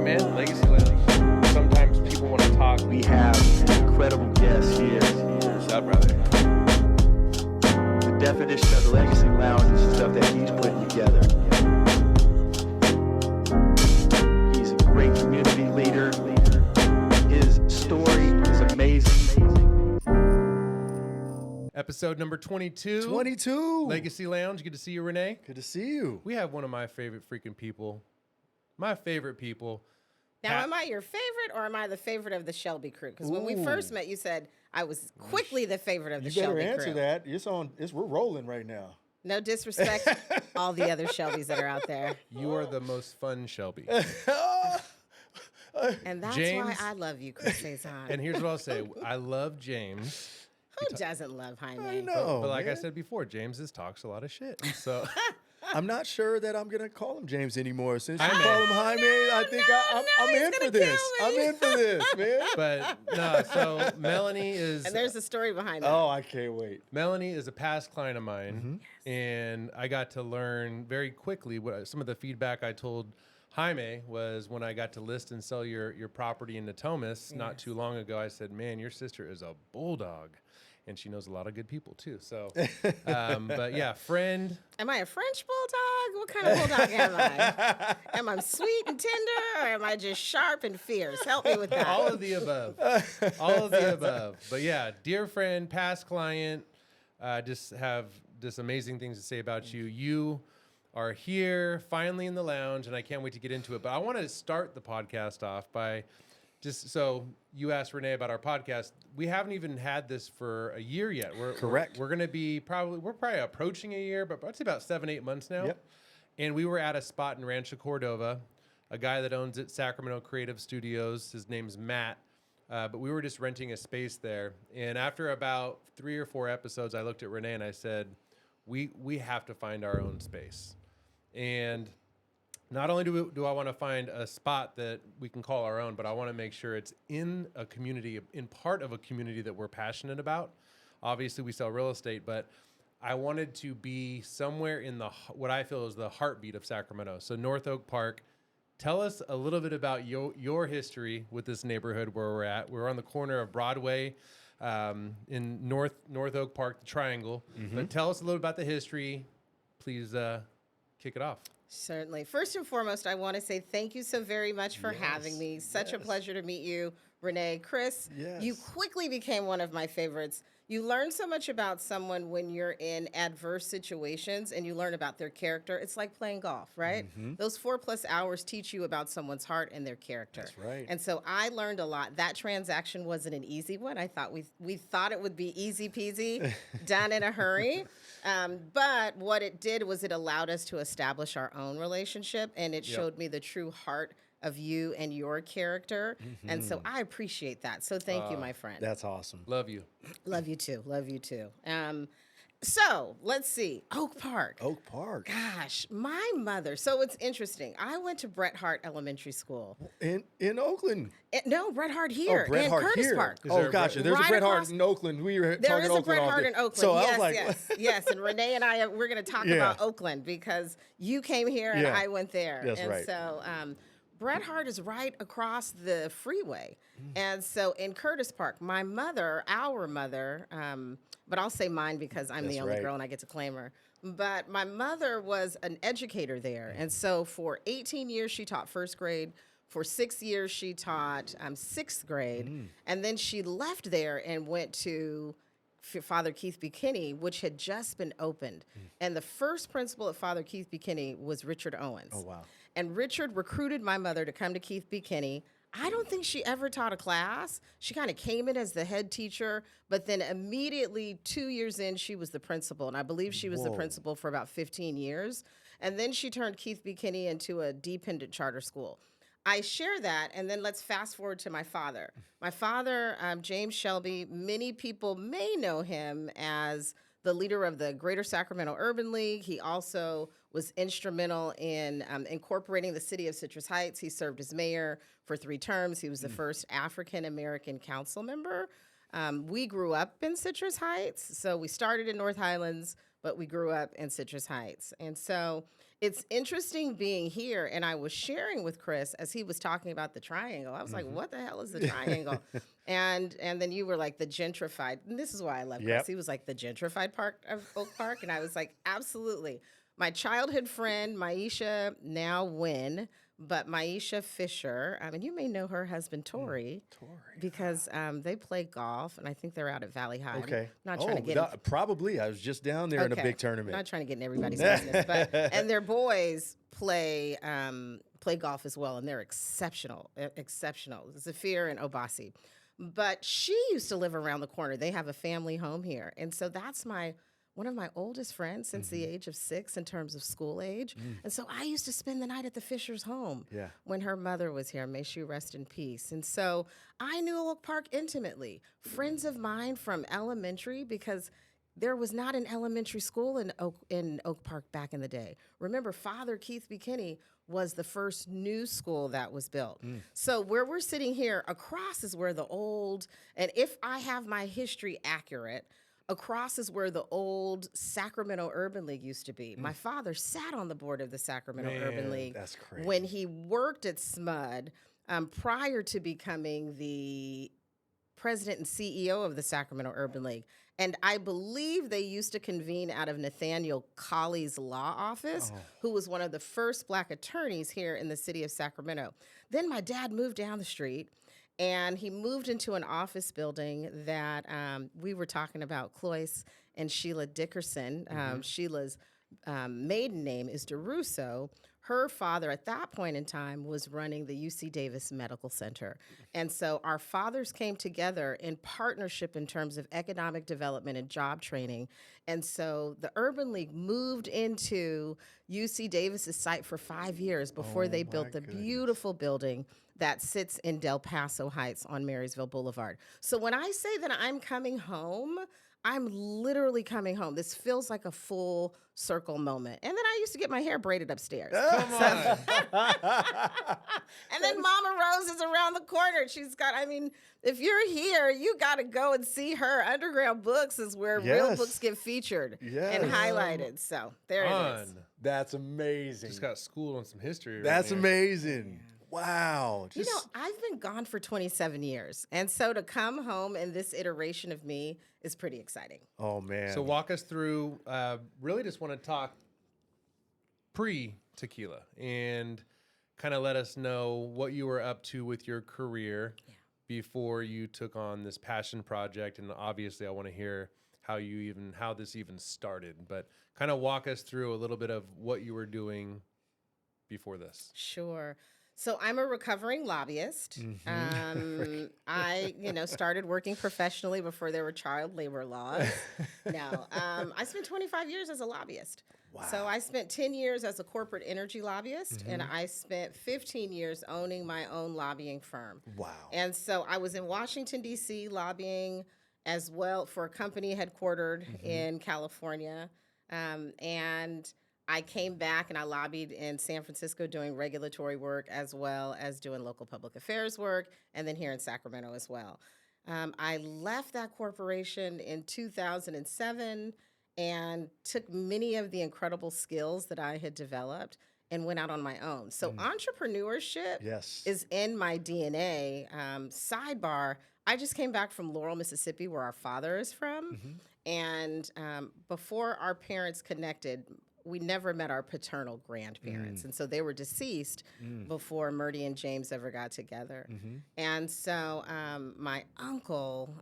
right, man. Legacy Lounge. Sometimes people want to talk. We have an incredible guest here. What's up, brother? The definition of the Legacy Lounge is the stuff that he's putting together. He's a great community leader. His story is amazing. Episode number 22. 22. Legacy Lounge. Good to see you, Rene. Good to see you. We have one of my favorite freaking people. My favorite people. Now, am I your favorite or am I the favorite of the Shelby crew? Because when we first met, you said I was quickly the favorite of the Shelby crew. You better answer that. We're rolling right now. No disrespect, all the other Shelbys that are out there. You are the most fun Shelby. And that's James, why I love you, Chris Cezanne. And here's what I'll say. I love James. Who doesn't love Jaime? I know. But like I said before, James talks a lot of shit. So I'm not sure that I'm going to call him James anymore. Since you Jaime. call him Jaime, I think I'm in for this. I'm in for this, man. But no, so Melanie is... And there's a story behind that. Oh, I can't wait. Melanie is a past client of mine, and I got to learn very quickly what some of the feedback I told Jaime was when I got to list and sell your property in Natomas not too long ago. I said, man, your sister is a bulldog, and she knows a lot of good people too. So, but yeah, friend. Am I a French bulldog? What kind of bulldog am I? Am I sweet and tender, or am I just sharp and fierce? Help me with that. All of the above. All of the above. But yeah, dear friend, past client, just have just amazing things to say about you. You are here finally in the lounge, and I can't wait to get into it. But I want to start the podcast off by just so you asked Rene about our podcast. We haven't even had this for a year yet. Correct. We're going to be probably approaching a year, but I'd say about 7-8 months now. Yep. And we were at a spot in Rancho Cordova, a guy that owns it, Sacramento Creative Studios. His name's Matt. But we were just renting a space there. And after about 3 or 4 episodes, I looked at Rene and I said, we have to find our own space. And not only do I want to find a spot that we can call our own, but I want to make sure it's in a community, in part of a community that we're passionate about. Obviously, we sell real estate, but I wanted to be somewhere in what I feel is the heartbeat of Sacramento. So North Oak Park. Tell us a little bit about your history with this neighborhood where we're at. We're on the corner of Broadway in North Oak Park, the Triangle. But tell us a little about the history. Please kick it off. Certainly. First and foremost, I want to say thank you so very much for having me. Such a pleasure to meet you, Rene. Chris, you quickly became one of my favorites. You learn so much about someone when you're in adverse situations and you learn about their character. It's like playing golf, right? Those 4+ hours teach you about someone's heart and their character. That's right. And so I learned a lot. That transaction wasn't an easy one. I thought we thought it would be easy peasy, done in a hurry. But what it did was it allowed us to establish our own relationship, and it showed me the true heart of you and your character. And so I appreciate that. So thank you, my friend. That's awesome. Love you. Love you too. Love you too. So let's see. Oak Park. Oak Park. Gosh, my mother. So it's interesting. I went to Bret Harte Elementary School. In Oakland. No, Bret Harte here. Bret in Harte Curtis here. Park. Oh, gotcha. There's a Bret Harte in Oakland. We were There talking is a Oakland Bret all Harte day. in Oakland. So yes, I was like, yes. And Rene and I, we're going to talk about Oakland because you came here and I went there. That's and right. So Bret Harte is right across the freeway. And so in Curtis Park, our mother, but I'll say mine because I'm the only girl and I get to claim her. But my mother was an educator there. And so for 18 years, she taught first grade. For 6 years, she taught sixth grade. And then she left there and went to Father Keith Buchanan, which had just been opened. And the first principal at Father Keith Buchanan was Richard Owens. Oh, wow. And Richard recruited my mother to come to Keith Buchanan. I don't think she ever taught a class. She kind of came in as the head teacher, but then immediately 2 years in, she was the principal. And I believe she was the principal for about 15 years. And then she turned Keith Buchanan into a dependent charter school. I share that, and then let's fast forward to my father. My father, James Shelby, many people may know him as the leader of the Greater Sacramento Urban League. He also was instrumental in incorporating the city of Citrus Heights. He served as mayor for 3 terms. He was the first African-American council member. We grew up in Citrus Heights, so we started in North Highlands, but we grew up in Citrus Heights. And so it's interesting being here. And I was sharing with Chris as he was talking about the triangle. I was like, what the hell is the triangle? And then you were like, the gentrified. And this is why I love Chris. He was like, the gentrified part of Oak Park. And I was like, absolutely. My childhood friend, Maisha, now Wynn, but Maisha Fisher, and you may know her husband, Tori, because they play golf, and I think they're out at Valley High. Okay. I'm not trying to get probably. I was just down there in a big tournament. Not trying to get in everybody's business, but and their boys play golf as well, and they're exceptional. Zafir and Obasi. But she used to live around the corner. They have a family home here, and so that's one of my oldest friends since the age of 6 in terms of school age. And so I used to spend the night at the Fisher's home when her mother was here. May she rest in peace. And so I knew Oak Park intimately. Friends of mine from elementary, because there was not an elementary school in Oak Park back in the day. Remember, Father Keith B. Kinney was the first new school that was built. So where we're sitting here, across is where the old, and if I have my history accurate, across is where the old Sacramento Urban League used to be. My father sat on the board of the Sacramento Urban League that's crazy. when he worked at SMUD prior to becoming the president and CEO of the Sacramento Urban League. And I believe they used to convene out of Nathaniel Colley's law office, who was one of the first Black attorneys here in the city of Sacramento. Then my dad moved down the street, and he moved into an office building that we were talking about, Cloyce and Sheila Dickerson. Sheila's maiden name is DeRusso. Her father at that point in time was running the UC Davis Medical Center. And so our fathers came together in partnership in terms of economic development and job training. And so the Urban League moved into UC Davis's site for 5 years before they built the beautiful building that sits in Del Paso Heights on Marysville Boulevard. So when I say that I'm coming home, I'm literally coming home. This feels like a full circle moment. And then I used to get my hair braided upstairs. Come on. And then Mama Rose is around the corner. She's got, if you're here, you got to go and see her. Underground Books is where real books get featured and highlighted. So there it is. That's amazing. Just got schooled on some history. That's right amazing. Wow. I've been gone for 27 years. And so to come home in this iteration of me is pretty exciting. Oh, man. So walk us through, really just want to talk pre-tequila and kind of let us know what you were up to with your career before you took on this passion project. And obviously I want to hear how this even started, but kind of walk us through a little bit of what you were doing before this. Sure. So I'm a recovering lobbyist. I, started working professionally before there were child labor laws. I spent 25 years as a lobbyist. Wow. So I spent 10 years as a corporate energy lobbyist, and I spent 15 years owning my own lobbying firm. Wow. And so I was in Washington, D.C. lobbying as well for a company headquartered in California. And I came back and I lobbied in San Francisco doing regulatory work as well as doing local public affairs work, and then here in Sacramento as well. I left that corporation in 2007 and took many of the incredible skills that I had developed and went out on my own. So entrepreneurship is in my DNA. Sidebar, I just came back from Laurel, Mississippi, where our father is from. And before our parents connected, we never met our paternal grandparents. And so they were deceased before Murdy and James ever got together. And so my uncle,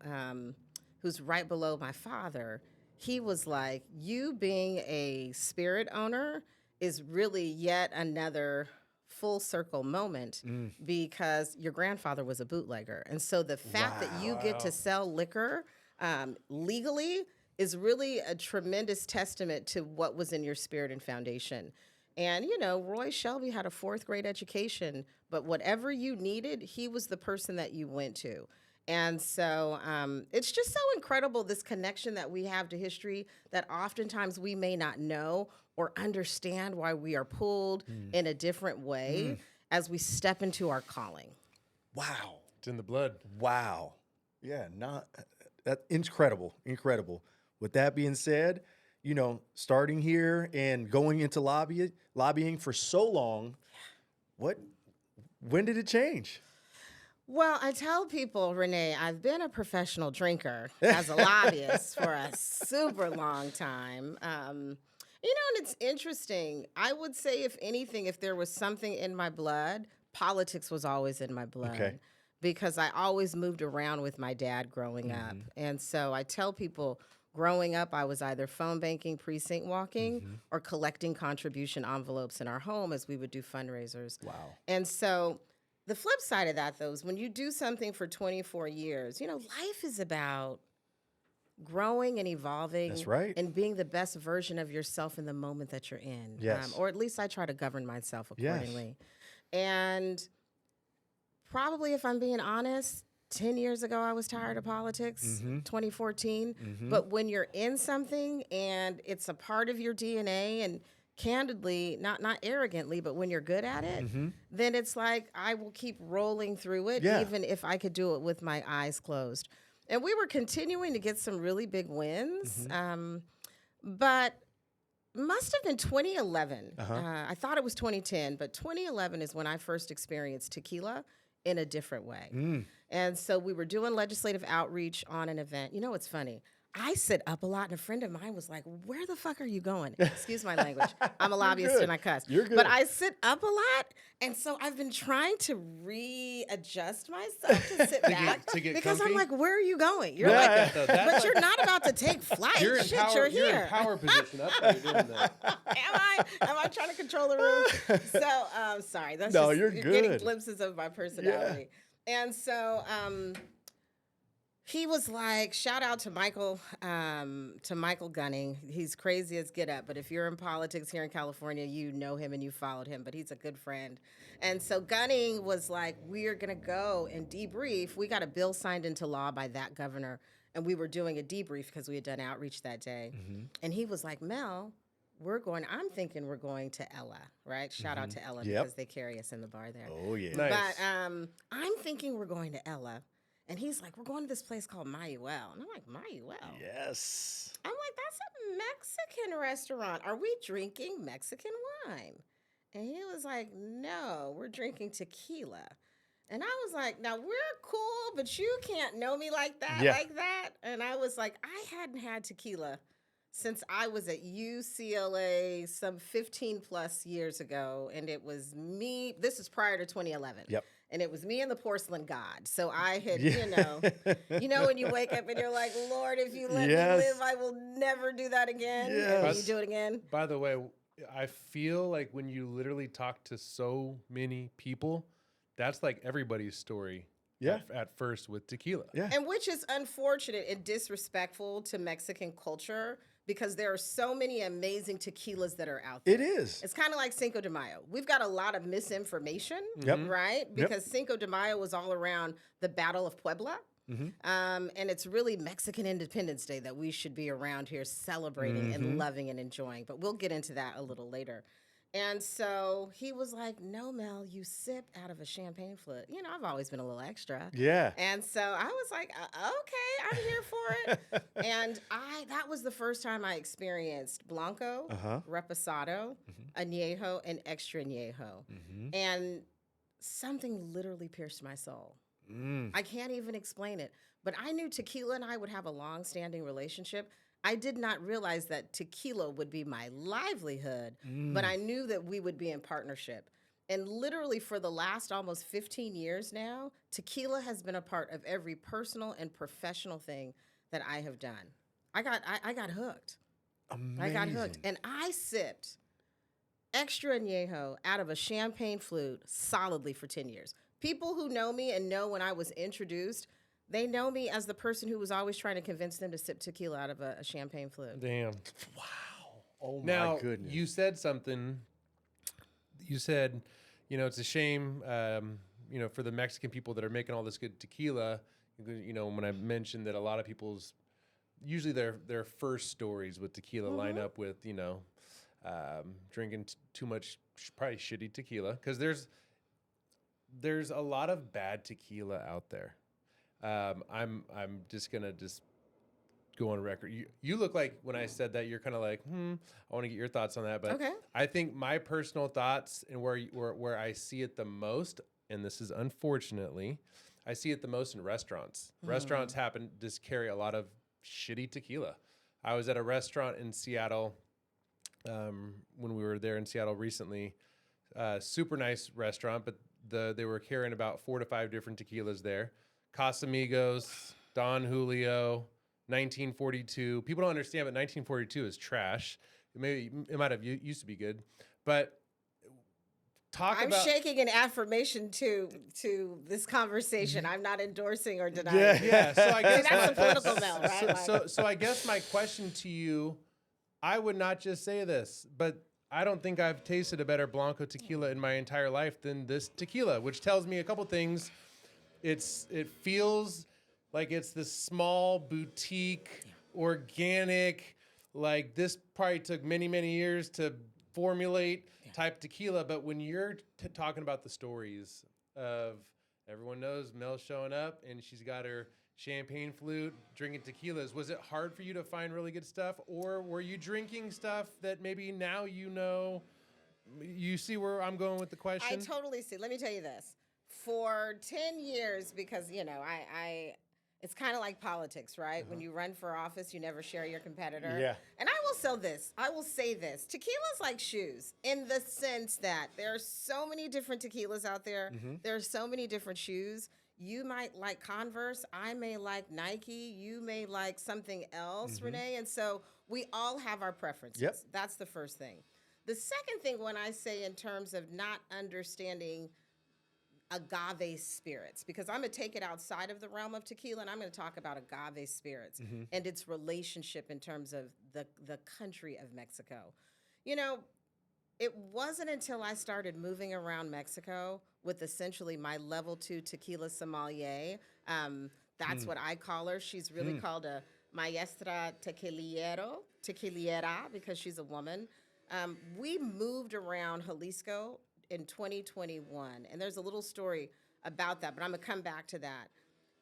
who's right below my father, he was like, you being a spirit owner is really yet another full circle moment because your grandfather was a bootlegger. And so the fact that you get to sell liquor legally is really a tremendous testament to what was in your spirit and foundation. And, Roy Shelby had a 4th grade education, but whatever you needed, he was the person that you went to. And so it's just so incredible, this connection that we have to history that oftentimes we may not know or understand why we are pulled in a different way as we step into our calling. Wow. It's in the blood. Wow. Yeah, that's incredible. With that being said, starting here and going into lobbying for so long, when did it change? Well, I tell people, Rene, I've been a professional drinker as a lobbyist for a super long time. And it's interesting. I would say, if anything, if there was something in my blood, politics was always in my blood. Okay. Because I always moved around with my dad growing up. And so I tell people, growing up, I was either phone banking, precinct walking, or collecting contribution envelopes in our home as we would do fundraisers. Wow. And so the flip side of that, though, is when you do something for 24 years, life is about growing and evolving. That's right. And being the best version of yourself in the moment that you're in. Yes. Or at least I try to govern myself accordingly. And probably, if I'm being honest, 10 years ago, I was tired of politics, 2014. But when you're in something and it's a part of your DNA, and candidly, not arrogantly, but when you're good at it, then it's like I will keep rolling through it, even if I could do it with my eyes closed. And we were continuing to get some really big wins, but must have been 2011. I thought it was 2010, but 2011 is when I first experienced tequila in a different way. And so we were doing legislative outreach on an event. It's funny. I sit up a lot, and a friend of mine was like, "Where the fuck are you going?" Excuse my language. I'm a lobbyist and I cuss. You're good. But I sit up a lot, and so I've been trying to readjust myself to sit back to get because comfy? I'm like, "Where are you going?" You're Yeah. like, That's "But like- you're not about to take flight. You're in Shit, power. you're You're here." in power position. That's why you're doing that. Am I trying to control the room? So, sorry. That's No, just, you're getting good. glimpses of my personality. And so, he was like, shout out to Michael Gunning. He's crazy as get up, but if you're in politics here in California, you know him and you followed him, but he's a good friend. And so Gunning was like, we're going to go and debrief. We got a bill signed into law by that governor, and we were doing a debrief because we had done outreach that day. And he was like, Mel, I'm thinking we're going to Ella, right? Shout out to Ella because they carry us in the bar there. Oh, yeah. Nice. But I'm thinking we're going to Ella. And he's like, we're going to this place called Mayuel. And I'm like, Mayuel? Yes. I'm like, that's a Mexican restaurant. Are we drinking Mexican wine? And he was like, no, we're drinking tequila. And I was like, now we're cool, but you can't know me like that. And I was like, I hadn't had tequila since I was at UCLA some 15 plus years ago. And it was me. This is prior to 2011. Yep. And it was me and the porcelain god. So I had, when you wake up and you're like, Lord, if you let me live, I will never do that again. And then you do it again. By the way, I feel like when you literally talk to so many people, that's like everybody's story. Yeah. At first with tequila. Yeah. And which is unfortunate and disrespectful to Mexican culture because there are so many amazing tequilas that are out there. It is. It's kind of like Cinco de Mayo. We've got a lot of misinformation, right? Because Cinco de Mayo was all around the Battle of Puebla. And it's really Mexican Independence Day that we should be around here celebrating and loving and enjoying. But we'll get into that a little later. And so he was like, no, Mel, you sip out of a champagne flute. I've always been a little extra. Yeah. And so I was like, okay, I'm here for it. And that was the first time I experienced Blanco, Reposado, Añejo, and Extra Añejo. And something literally pierced my soul. I can't even explain it. But I knew tequila and I would have a long-standing relationship. I did not realize that tequila would be my livelihood, but I knew that we would be in partnership. And literally for the last almost 15 years now, tequila has been a part of every personal and professional thing that I have done. I got hooked. Amazing. I got hooked. And I sipped Extra Añejo out of a champagne flute solidly for 10 years. People who know me and know when I was introduced, they know me as the person who was always trying to convince them to sip tequila out of a champagne flute. Damn. Wow. Oh, Now, my goodness. you said something. You said, it's a shame, for the Mexican people that are making all this good tequila. When I mentioned that a lot of people's, usually their first stories with tequila line up with, drinking too much, probably shitty tequila. Because there's a lot of bad tequila out there. I'm just gonna go on record. You look like when I said that you're kind of like, I want to get your thoughts on that. But Okay. I think my personal thoughts and where I see it the most, and this is unfortunately, I see it the most in restaurants. Restaurants happen to just carry a lot of shitty tequila. I was at a restaurant in Seattle when we were there in Seattle recently. Super nice restaurant, but they were carrying about 4 to 5 different tequilas there. Casamigos, Don Julio, 1942. People don't understand, but 1942 is trash. It might have used to be good, but I'm about shaking in affirmation to this conversation. I'm not endorsing or denying. Yeah. it. yeah. So I guess That's a political mail, right? So I guess my question to you, I would not just say this, but I don't think I've tasted a better Blanco tequila in my entire life than this tequila, which tells me a couple things. It feels like it's this small boutique, organic, like this probably took many, many years to formulate type tequila. But when you're talking about the stories of everyone knows Mel showing up and she's got her champagne flute, drinking tequilas, was it hard for you to find really good stuff? Or were you drinking stuff that maybe now you see where I'm going with the question? I totally see. Let me tell you this. For 10 years, because, I it's kind of like politics, right? When you run for office, you never share your competitor. Yeah. And I will say this. Tequila's like shoes in the sense that there are so many different tequilas out there. There are so many different shoes. You might like Converse. I may like Nike. You may like something else, Rene. And so we all have our preferences. Yep. That's the first thing. The second thing, when I say in terms of not understanding agave spirits, because I'm going to take it outside of the realm of tequila and I'm going to talk about agave spirits and its relationship in terms of the country of Mexico. It wasn't until I started moving around Mexico with essentially my level 2 tequila sommelier. That's what I call her. She's really called a maestra tequiliera, because she's a woman. We moved around Jalisco in 2021, and there's a little story about that, but I'm gonna come back to that.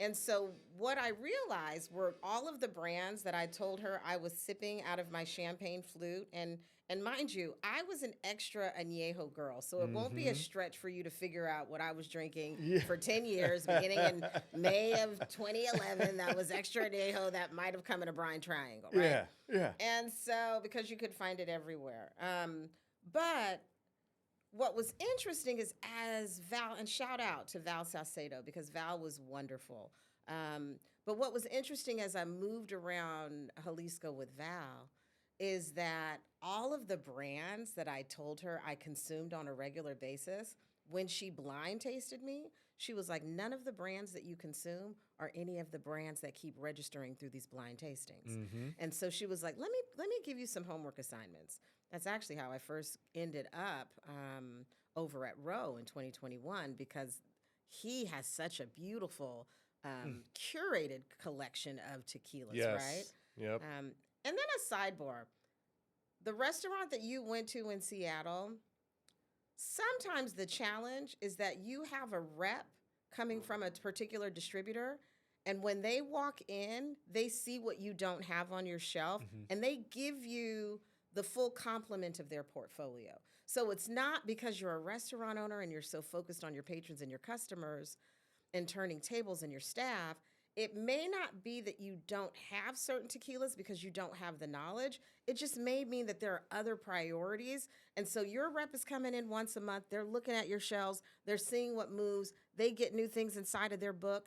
And so what I realized were all of the brands that I told her I was sipping out of my champagne flute, and mind you, I was an extra añejo girl, so it won't be a stretch for you to figure out what I was drinking for 10 years, beginning in May of 2011. That was extra añejo that might have come in a brine triangle, right? Yeah. And so, because you could find it everywhere. But what was interesting is, as Val, and shout out to Val Salcedo, because Val was wonderful. But what was interesting as I moved around Jalisco with Val is that all of the brands that I told her I consumed on a regular basis, when she blind tasted me, she was like, none of the brands that you consume are any of the brands that keep registering through these blind tastings. And so she was like, let me give you some homework assignments. That's actually how I first ended up over at Roe in 2021, because he has such a beautiful curated collection of tequilas, right? Yep. And then a sidebar. The restaurant that you went to in Seattle, sometimes the challenge is that you have a rep coming from a particular distributor, and when they walk in, they see what you don't have on your shelf, and they give you the full complement of their portfolio. So it's not because you're a restaurant owner and you're so focused on your patrons and your customers and turning tables and your staff. It may not be that you don't have certain tequilas because you don't have the knowledge. It just may mean that there are other priorities. And so your rep is coming in once a month. They're looking at your shelves. They're seeing what moves. They get new things inside of their book.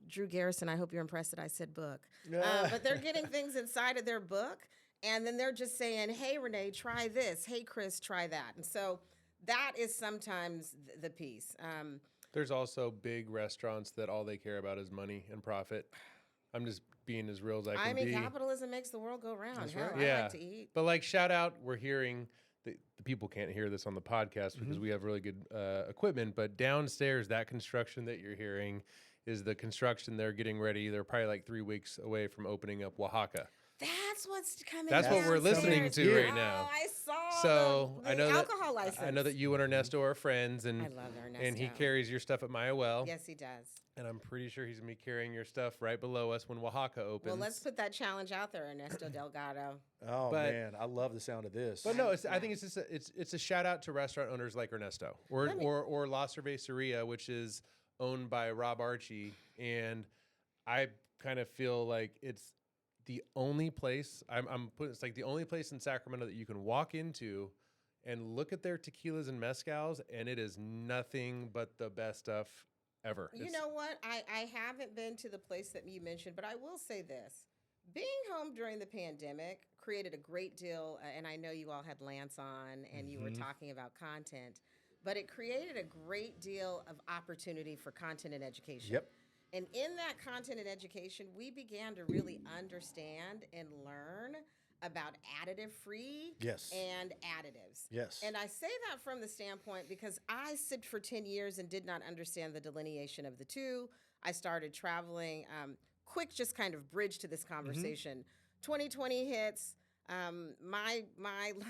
Drew Garrison, I hope you're impressed that I said book. But they're getting things inside of their book. And then they're just saying, hey, Rene, try this. Hey, Chris, try that. And so that is sometimes the piece. There's also big restaurants that all they care about is money and profit. I'm just being as real as I can be. Capitalism makes the world go round. That's Hell, right. I like to eat. But like, shout out, we're hearing, the people can't hear this on the podcast because we have really good equipment, but downstairs, that construction that you're hearing is the construction they're getting ready. They're probably like 3 weeks away from opening up Oaxaca. That's what's coming. That's what we're listening downstairs. to right Oh, now. I saw. So the I know alcohol that license. I know that you and Ernesto are friends, and I love and he Ernesto. carries your stuff at Maya Well. Yes, he does. And I'm pretty sure he's gonna be carrying your stuff right below us when Oaxaca opens. Well, let's put that challenge out there, Ernesto Delgado. Oh But- man, I love the sound of this. But no, I think it's just it's a shout out to restaurant owners like Ernesto or La Cerveceria, which is owned by Rob Archie, and I kind of feel like it's the only place it's like the only place in Sacramento that you can walk into and look at their tequilas and mezcals, and it is nothing but the best stuff ever. You know what? I haven't been to the place that you mentioned, but I will say this. Being home during the pandemic created a great deal, and I know you all had Lance on and you were talking about content, but it created a great deal of opportunity for content and education. Yep. And in that content and education, we began to really understand and learn about additive-free Yes. and additives. Yes. And I say that from the standpoint because I sipped for 10 years and did not understand the delineation of the two. I started traveling. Quick, just kind of bridge to this conversation. 2020 hits. My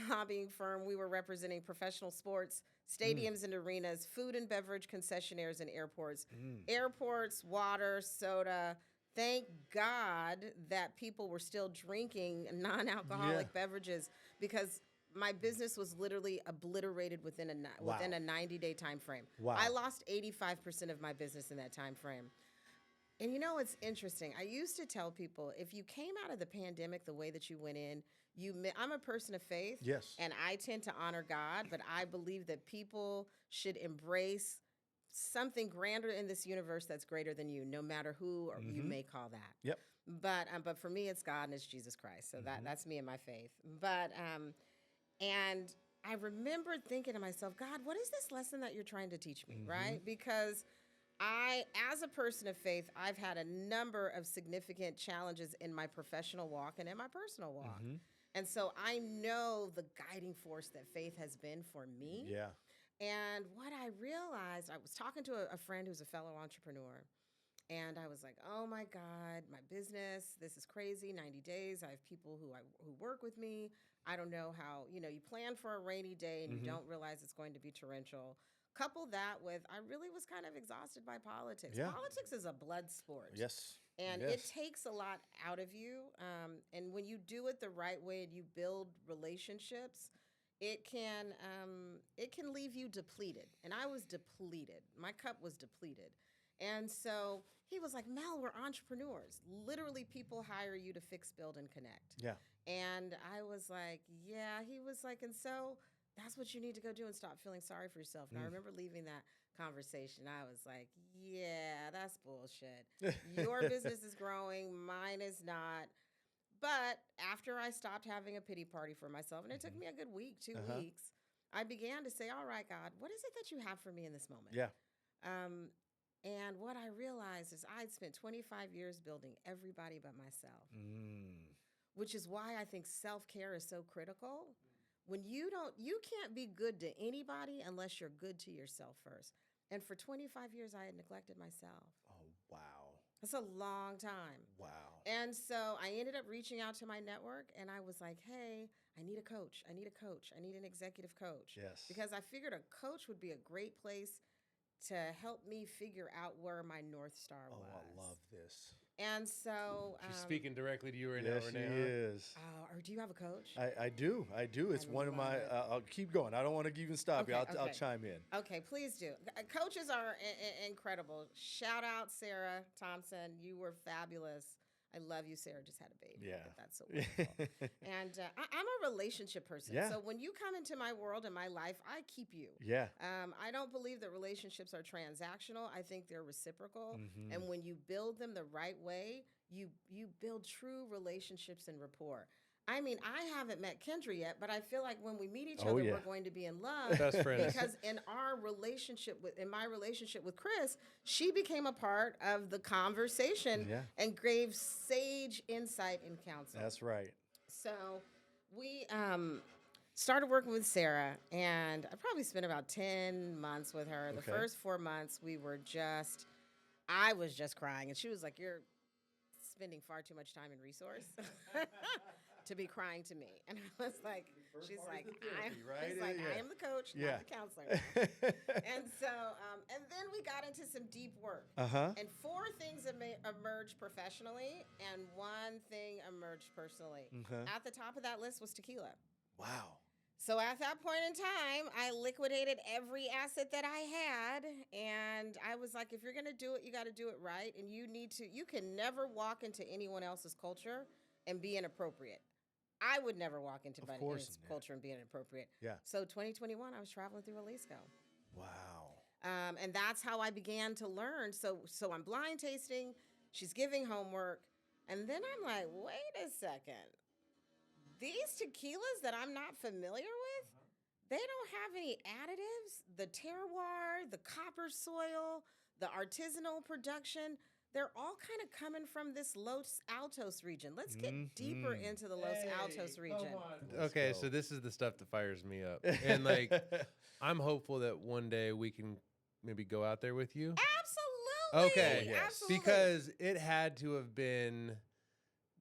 lobbying firm, we were representing professional sports, stadiums and arenas, food and beverage concessionaires and airports. Airports, water, soda. Thank God that people were still drinking non-alcoholic beverages because my business was literally obliterated within a 90-day time frame. Wow. I lost 85% of my business in that time frame. And you know, it's interesting. I used to tell people, if you came out of the pandemic the way that you went in, I'm a person of faith. Yes. And I tend to honor God, but I believe that people should embrace something grander in this universe that's greater than you, no matter who or you may call that. Yep. But for me, it's God and it's Jesus Christ. So that's me and my faith. But and I remember thinking to myself, God, what is this lesson that you're trying to teach me, right? Because as a person of faith, I've had a number of significant challenges in my professional walk and in my personal walk. And so I know the guiding force that faith has been for me. Yeah. And what I realized, I was talking to a friend who's a fellow entrepreneur, and I was like, oh my God, my business, this is crazy, 90 days. I have people who work with me. I don't know how, you plan for a rainy day and you don't realize it's going to be torrential. Couple that with, I really was kind of exhausted by politics. Yeah. Politics is a blood sport. Yes. And Yes. it takes a lot out of you. And when you do it the right way and you build relationships, it can leave you depleted. And I was depleted. My cup was depleted. And so he was like, Mel, we're entrepreneurs. Literally, people hire you to fix, build, and connect. Yeah. And I was like, yeah. He was like, and so that's what you need to go do and stop feeling sorry for yourself. And I remember leaving that conversation. I was like, yeah, that's bullshit. Your business is growing. Mine is not. But after I stopped having a pity party for myself, and it took me a good week, 2 weeks, I began to say, all right, God, what is it that you have for me in this moment? Yeah. And what I realized is I'd spent 25 years building everybody but myself, which is why I think self-care is so critical. When you can't be good to anybody unless you're good to yourself first. And for 25 years, I had neglected myself. Oh, wow. That's a long time. Wow. And so I ended up reaching out to my network, and I was like, hey, I need a coach. I need a coach. I need an executive coach. Yes. Because I figured a coach would be a great place to help me figure out where my North Star was. Oh, I love this. And so She's speaking directly to you right now, Yes, she Rene. is. or do you have a coach? I do. It's one of my. love it. I'll keep going. I don't want to even stop you. Okay, I'll okay. chime in. Okay, please do. Coaches are incredible. Shout out Sarah Thompson. You were fabulous. I love you. Sarah just had a baby. Yeah. That's so wonderful. And I'm a relationship person. Yeah. So when you come into my world and my life, I keep you. Yeah. I don't believe that relationships are transactional. I think they're reciprocal. And when you build them the right way, you build true relationships and rapport. I mean, I haven't met Kendra yet, but I feel like when we meet each other, yeah. we're going to be in love. Best friends. Because in my relationship with Chris, she became a part of the conversation and gave sage insight and counsel. That's right. So we started working with Sarah, and I probably spent about 10 months with her. The Okay. first first 4 months, I was just crying, and she was like, you're spending far too much time and resource to be crying to me. And I was like, she's like, I am the coach, not the counselor now. And so, and then we got into some deep work. And 4 things emerged professionally, and 1 thing emerged personally. At the top of that list was tequila. Wow. So at that point in time, I liquidated every asset that I had, and I was like, if you're going to do it, you got to do it right, and you can never walk into anyone else's culture and be inappropriate. I would never walk into anybody's culture and be inappropriate. Yeah. So 2021, I was traveling through Jalisco. Wow. And that's how I began to learn. So I'm blind tasting, she's giving homework, and then I'm like, wait a second. These tequilas that I'm not familiar with, they don't have any additives. The terroir, the copper soil, the artisanal production, they're all kind of coming from this Los Altos region. Let's get deeper into the Los Altos region. Okay, so this is the stuff that fires me up. And like, I'm hopeful that one day we can maybe go out there with you. Absolutely. Okay. Yes. Absolutely. Because it had to have been,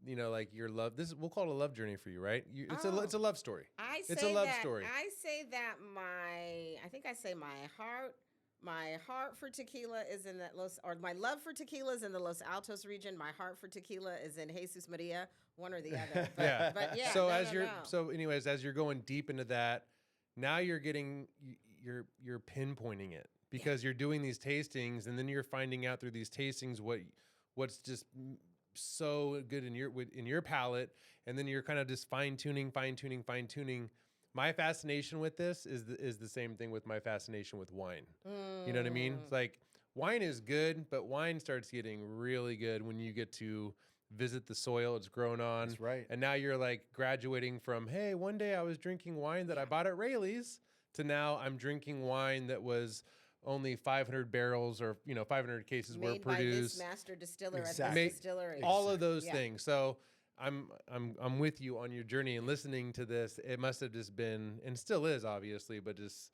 you know, like your love. We'll call it a love journey for you, right? It's a love story. It's a love story. I say that my heart for tequila is in that my love for tequila is in the Los Altos region. My heart for tequila is in Jesus Maria, one or the other. But yeah. So anyways, as you're going deep into that, now you're pinpointing it because you're doing these tastings, and then you're finding out through these tastings what's just so good in your palate, and then you're kind of just fine tuning. My fascination with this is the same thing with my fascination with wine. You know what I mean? It's like wine is good, but wine starts getting really good when you get to visit the soil it's grown on. That's right. And now you're like graduating from, hey, one day I was drinking wine that I bought at Rayleigh's, to now I'm drinking wine that was only 500 barrels or 500 cases were produced. Made by this master distiller at this distillery. All of those things. So I'm with you on your journey, and listening to this, it must have just been, and still is obviously, but just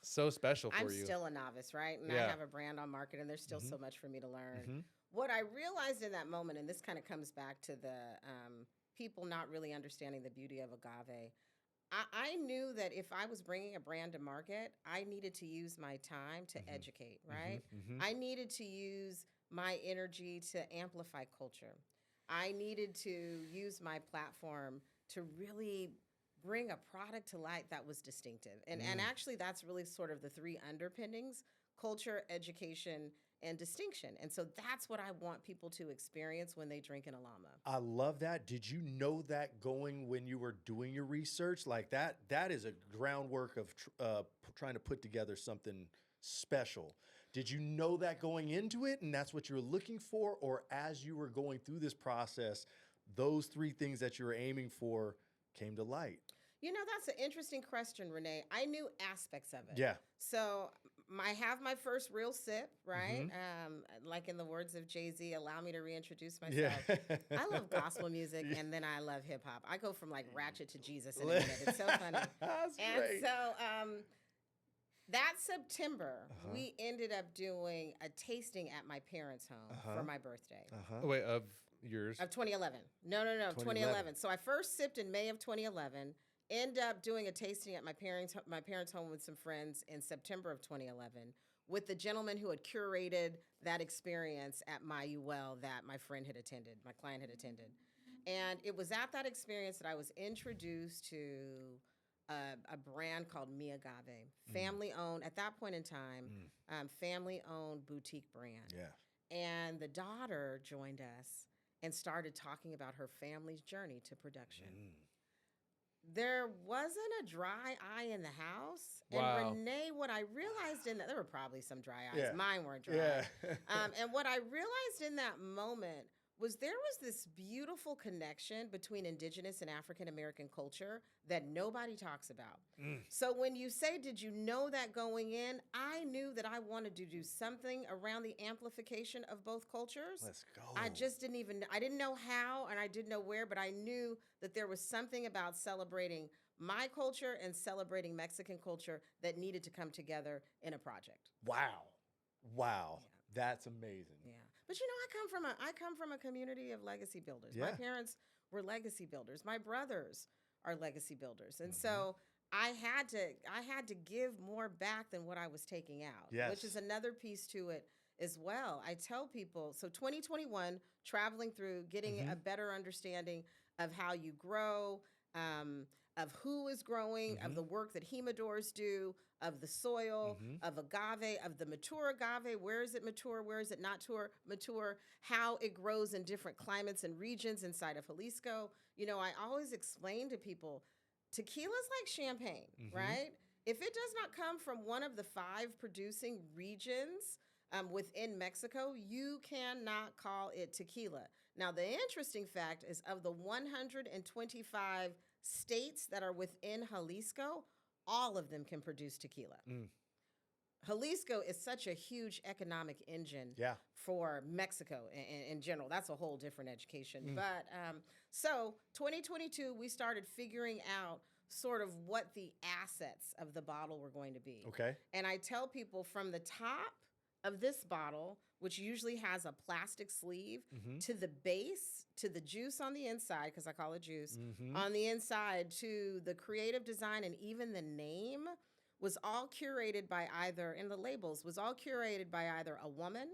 so special for you. I'm still a novice, right? And I have a brand on market, and there's still so much for me to learn. What I realized in that moment, and this kind of comes back to the people not really understanding the beauty of agave. I knew that if I was bringing a brand to market, I needed to use my time to educate, right? I needed to use my energy to amplify culture. I needed to use my platform to really bring a product to light that was distinctive. And actually, that's really sort of the 3 underpinnings: culture, education, and distinction. And so that's what I want people to experience when they drink Enelalma. I love that. Did you know that going when you were doing your research? Like that is a groundwork of trying to put together something special. Did you know that going into it, and that's what you were looking for? Or as you were going through this process, those 3 things that you were aiming for came to light? You know, that's an interesting question, Rene. I knew aspects of it. Yeah. So I have my first real sip, right? Like in the words of Jay-Z, allow me to reintroduce myself. Yeah. I love gospel music, and then I love hip hop. I go from like ratchet to Jesus in a minute. It's so funny. That's and great. So that September, we ended up doing a tasting at my parents' home for my birthday. Oh, wait, of yours? Of 2011. No, 2011. So I first sipped in May of 2011. End up doing a tasting at my parents' home with some friends in September of 2011 with the gentleman who had curated that experience at my UL that my client had attended. And it was at that experience that I was introduced to a brand called Mi Agave, family-owned, at that point in time, family-owned boutique brand. Yeah. And the daughter joined us and started talking about her family's journey to production. There wasn't a dry eye in the house. Wow. And Rene, what I realized there were probably some dry eyes. Yeah. Mine weren't dry. Yeah. And what I realized in that moment was there was this beautiful connection between indigenous and African American culture that nobody talks about. So when you say, did you know that going in? I knew that I wanted to do something around the amplification of both cultures. Let's go. I didn't know how and I didn't know where, but I knew that there was something about celebrating my culture and celebrating Mexican culture that needed to come together in a project. Wow. That's amazing. Yeah. But I come from a community of legacy builders. Yeah. My parents were legacy builders. My brothers are legacy builders. And Mm-hmm. so I had to give more back than what I was taking out, which is Yes. another piece to it as well. I tell people, so 2021, traveling through, getting Mm-hmm. a better understanding of how you grow, of who is growing, Mm-hmm. of the work that humidors do, of the soil, Mm-hmm. of agave, of the mature agave. Where is it mature? Where is it not mature? How it grows in different climates and regions inside of Jalisco. I always explain to people, tequila's like champagne, Mm-hmm. right? If it does not come from one of the 5 producing regions within Mexico, you cannot call it tequila. Now, the interesting fact is of the 125 states that are within Jalisco, all of them can produce tequila. Mm. Jalisco is such a huge economic engine Yeah. for Mexico in general. That's a whole different education. But so 2022, we started figuring out sort of what the assets of the bottle were going to be. Okay. And I tell people from the top of this bottle, which usually has a plastic sleeve, Mm-hmm. to the base, to the juice on the inside, because I call it juice, Mm-hmm. on the inside, to the creative design and even the name was all curated by either, in the labels, was all curated by either a woman,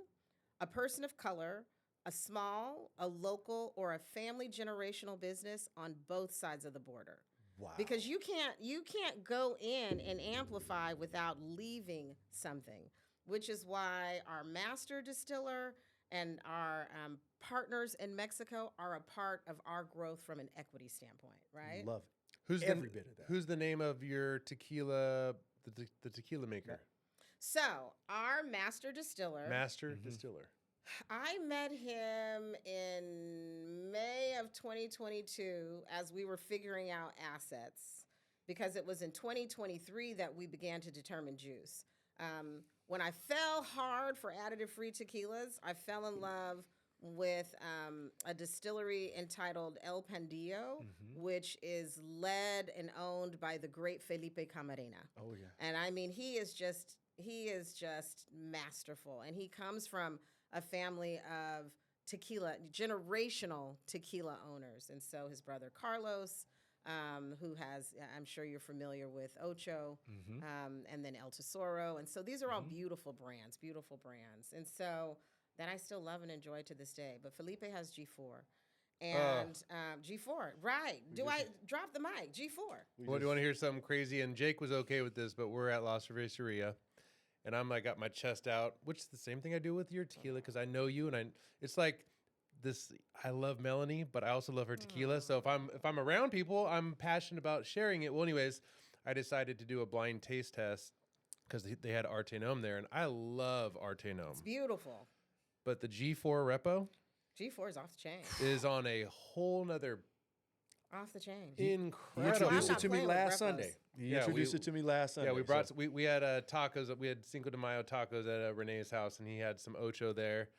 a person of color, a local, or a family generational business on both sides of the border. Wow. Because you can't go in and amplify without leaving something, which is why our master distiller and our partners in Mexico are a part of our growth from an equity standpoint, right? Love Who's every the, bit of that. Who's the name of your tequila, the tequila maker? So our master distiller, Master distiller. I met him in May of 2022 as we were figuring out assets, because it was in 2023 that we began to determine juice. When I fell hard for additive-free tequilas, I fell in love with a distillery entitled El Pandillo, which is led and owned by the great Felipe Camarena. Oh yeah. And I mean, he is just masterful. And he comes from a family of generational tequila owners. And so his brother Carlos, who has, I'm sure you're familiar with Ocho, and then El Tesoro. And so these are all beautiful brands. And so that I still love and enjoy to this day. But Felipe has G4. And G4, right. Do I drop the mic? G4. Well, do you want to hear something crazy? And Jake was okay with this, but we're at La Cerveceria, and I'm like, got my chest out, which is the same thing I do with your tequila, because I know you, and it's like this. I love Melanie, but I also love her tequila. So if I'm around people, I'm passionate about sharing it. Well, anyways, I decided to do a blind taste test because they had Arte Gnome there, and I love Arte Gnome. It's beautiful. But the G4 Repo G4 is off the chain. is on a whole nother Off the chain. You incredible. introduced I'm it to not me playing with last repos. Sunday. You Yeah, introduced it to me last Sunday. Yeah, we brought so- we had tacos. We had Cinco de Mayo tacos at Rene's house, and he had some Ocho there.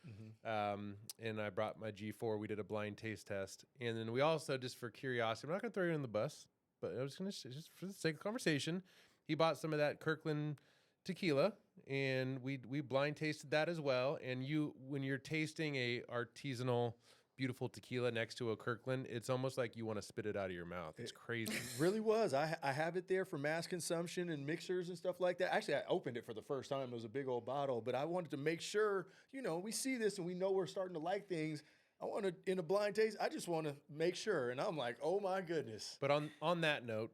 And I brought my G4. We did a blind taste test, and then we also, just for curiosity, I'm not gonna throw you in the bus, but I was gonna just for the sake of conversation, he bought some of that Kirkland tequila, and we blind tasted that as well. And when you're tasting a artisanal, beautiful tequila next to a Kirkland, it's almost like you want to spit it out of your mouth. It's crazy. really was. I have it there for mass consumption and mixers and stuff like that. Actually, I opened it for the first time. It was a big old bottle, but I wanted to make sure, we see this and we know we're starting to like things. I want to, in a blind taste, I just want to make sure. And I'm like, oh my goodness. But on that note,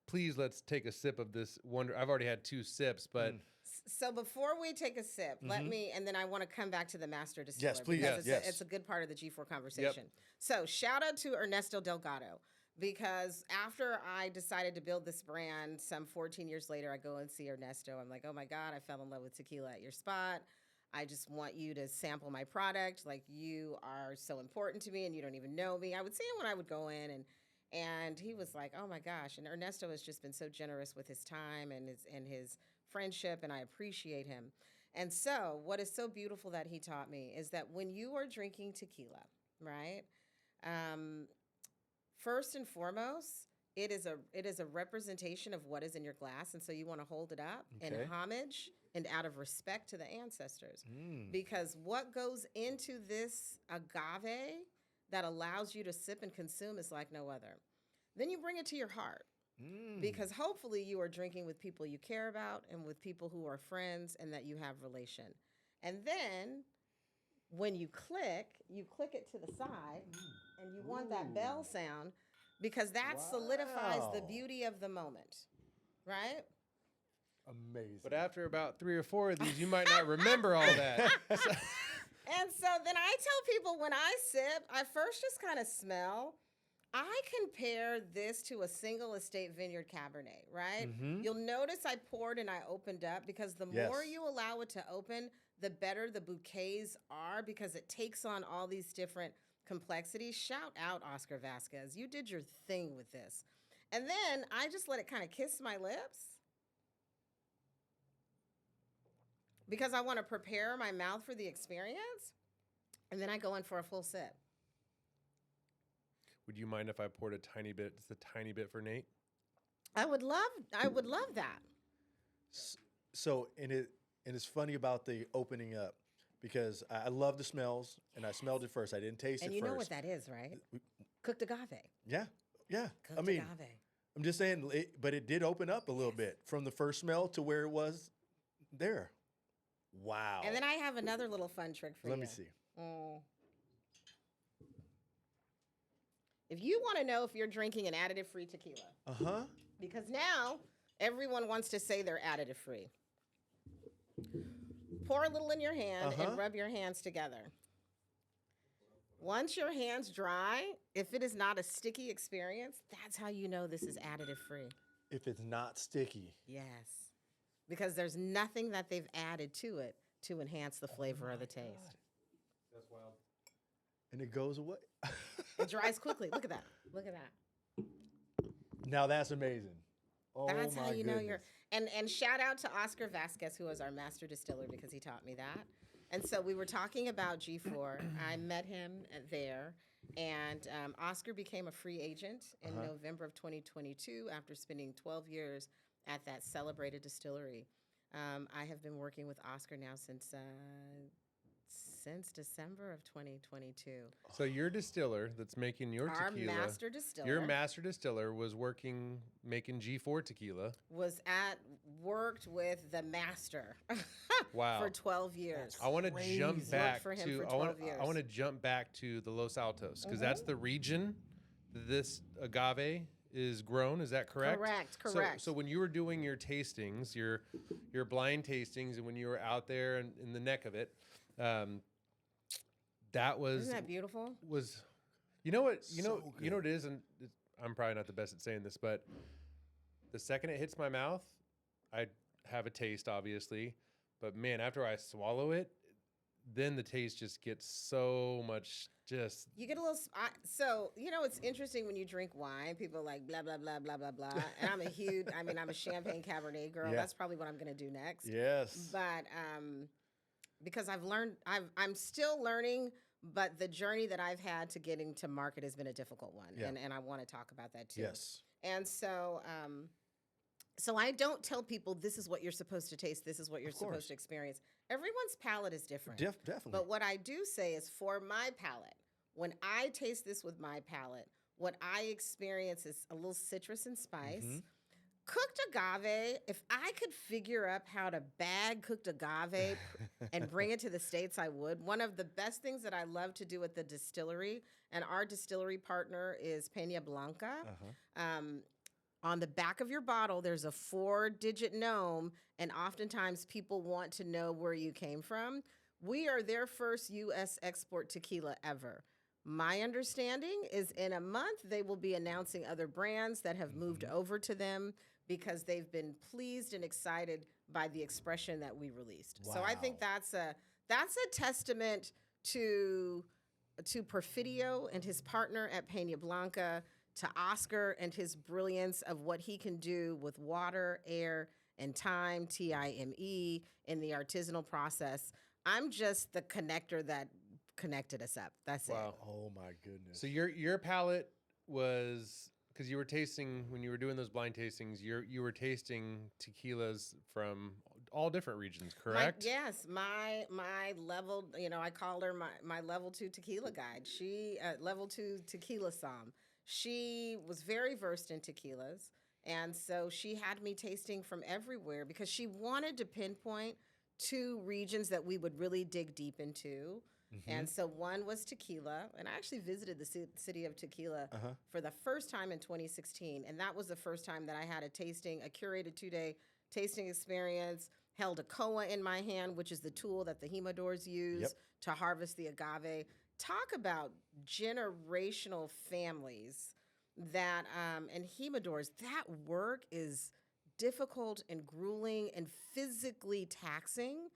please let's take a sip of this wonder. I've already had 2 sips, but So before we take a sip, let me, and then I want to come back to the master distiller. Yes, please. Because Yes. it's a good part of the G4 conversation. So shout out to Ernesto Delgado, because after I decided to build this brand, some 14 years later, I go and see Ernesto. I'm like, oh my God, I fell in love with tequila at your spot. I just want you to sample my product. Like, you are so important to me, and you don't even know me. I would see him when I would go in, and he was like, oh my gosh. And Ernesto has just been so generous with his time and his friendship, and I appreciate him. And so what is so beautiful that he taught me is that when you are drinking tequila, right, first and foremost, it is a representation of what is in your glass, and so you want to hold it up in Okay. homage and out of respect to the ancestors. Mm. Because what goes into this agave that allows you to sip and consume is like no other. Then you bring it to your heart. Mm. Because hopefully you are drinking with people you care about and with people who are friends and that you have relation. And then when you click it to the side and you want that bell sound because that solidifies the Wow. beauty of the moment, right? Amazing. But after about 3 or 4 of these, you might not remember all that. So- And so then I tell people when I sip, I first just kind of smell. I compare this to a single estate vineyard Cabernet, right? Mhm. You'll notice I poured and I opened up because the more Yes. you allow it to open, the better the bouquets are because it takes on all these different complexities. Shout out Oscar Vasquez. You did your thing with this. And then I just let it kind of kiss my lips because I want to prepare my mouth for the experience. And then I go in for a full sip. Would you mind if I poured a tiny bit, just a tiny bit for Nate? I would love that. So, and it's funny about the opening up because I love the smells, and I smelled it first. I didn't taste And it you first. know what that is, right? Cooked agave. Yeah, yeah. Cooked I mean, agave. I'm just saying, but it did open up a little bit from the first smell to where it was there. Wow. And then I have another little fun trick for you. Let me see. If you want to know if you're drinking an additive-free tequila, Uh-huh. because now everyone wants to say they're additive-free. Pour a little in your hand and rub your hands together. Once your hands dry, if it is not a sticky experience, that's how you know this is additive-free. If it's not sticky. Yes. Because there's nothing that they've added to it to enhance the flavor or the taste. That's wild. And it goes away. It dries quickly. Look at that. Look at that. Now that's amazing. Oh, That's my how you know goodness. you're. And shout out to Oscar Vasquez, who was our master distiller, because he taught me that. And so we were talking about G4. I met him there, and Oscar became a free agent in November of 2022 after spending 12 years at that celebrated distillery. I have been working with Oscar now since December of 2022. So your distiller that's making your Our tequila, master distiller. your master distiller was making G4 tequila. Worked with the master Wow. for 12 years. I want to jump Worked back for him to for I want 12 years. I want to jump back to the Los Altos because that's the region that this agave is grown. Is that correct? Correct. So when you were doing your tastings, your blind tastings, and when you were out there in the neck of it, that was Isn't that beautiful? was you know what you know So you know what it is, and I'm probably not the best at saying this, but the second it hits my mouth, I have a taste, obviously, but man, after I swallow it, then the taste just gets so much just You get a little. So it's interesting when you drink wine. People are like blah blah blah blah blah blah. And I'm a champagne Cabernet girl. Yeah. That's probably what I'm gonna do next. Yes. But because I'm still learning. But the journey that I've had to getting to market has been a difficult one, Yeah. and I want to talk about that too. Yes. And so, so I don't tell people this is what you're supposed to taste. This is what you're Of course. supposed to experience. Everyone's palate is different. Definitely. But what I do say is for my palate, when I taste this with my palate, what I experience is a little citrus and spice. Mm-hmm. Cooked agave, if I could figure out how to bag cooked agave and bring it to the States, I would. One of the best things that I love to do at the distillery, and our distillery partner is Peña Blanca. On the back of your bottle, there's a 4-digit gnome, and oftentimes people want to know where you came from. We are their first U.S. export tequila ever. My understanding is in a month, they will be announcing other brands that have moved over to them because they've been pleased and excited by the expression that we released. So I think that's a testament to Perfidio and his partner at Peña Blanca, to Oscar and his brilliance of what he can do with water, air, and time, TIME, in the artisanal process. I'm just the connector that connected us up. That's wow. Oh my goodness. So your palate was because you were tasting when you were doing those blind tastings. You were tasting tequilas from all different regions, correct? Yes, my level, I called her my level 2 tequila guide. She level 2 tequila som. She was very versed in tequilas, and so she had me tasting from everywhere because she wanted to pinpoint 2 regions that we would really dig deep into. And so one was tequila, and I actually visited the city of tequila for the first time in 2016, and that was the first time that I had a curated 2-day tasting experience, held a koa in my hand, which is the tool that the humidors use to harvest the agave. Talk about generational families that, and humidors, that work is difficult and grueling and physically taxing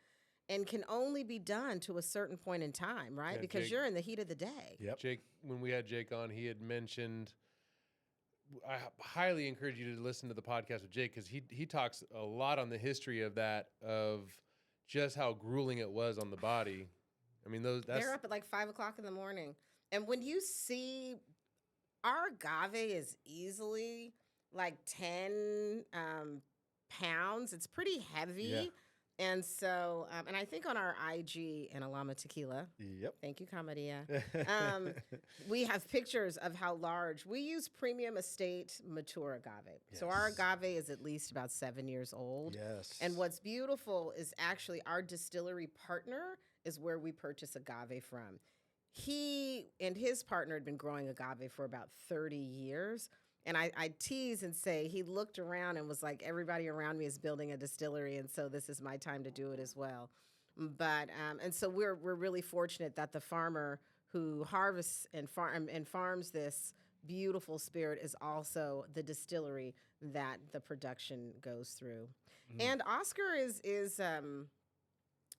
and can only be done to a certain point in time, right? Yeah, because Jake- you're in the heat of the day. Yep. Jake, when we had Jake on, he had mentioned. I highly encourage you to listen to the podcast with Jake because he talks a lot on the history of that, of just how grueling it was on the body. I mean, that's They're up at like 5 o'clock in the morning. And when you see our agave is easily like 10 pounds, it's pretty heavy. Yeah. And so, and I think on our IG, Enelalma Tequila, Yep. thank you, Camadia, we have pictures of how large. We use premium estate mature agave. So our Yes. agave is at least about 7 years old. Yes. And what's beautiful is actually our distillery partner is where we purchase agave from. He and his partner had been growing agave for about 30 years. And I tease and say he looked around and was like, everybody around me is building a distillery, and so this is my time to do it as well. But and so we're really fortunate that the farmer who harvests and farms this beautiful spirit is also the distillery that the production goes through. And Oscar is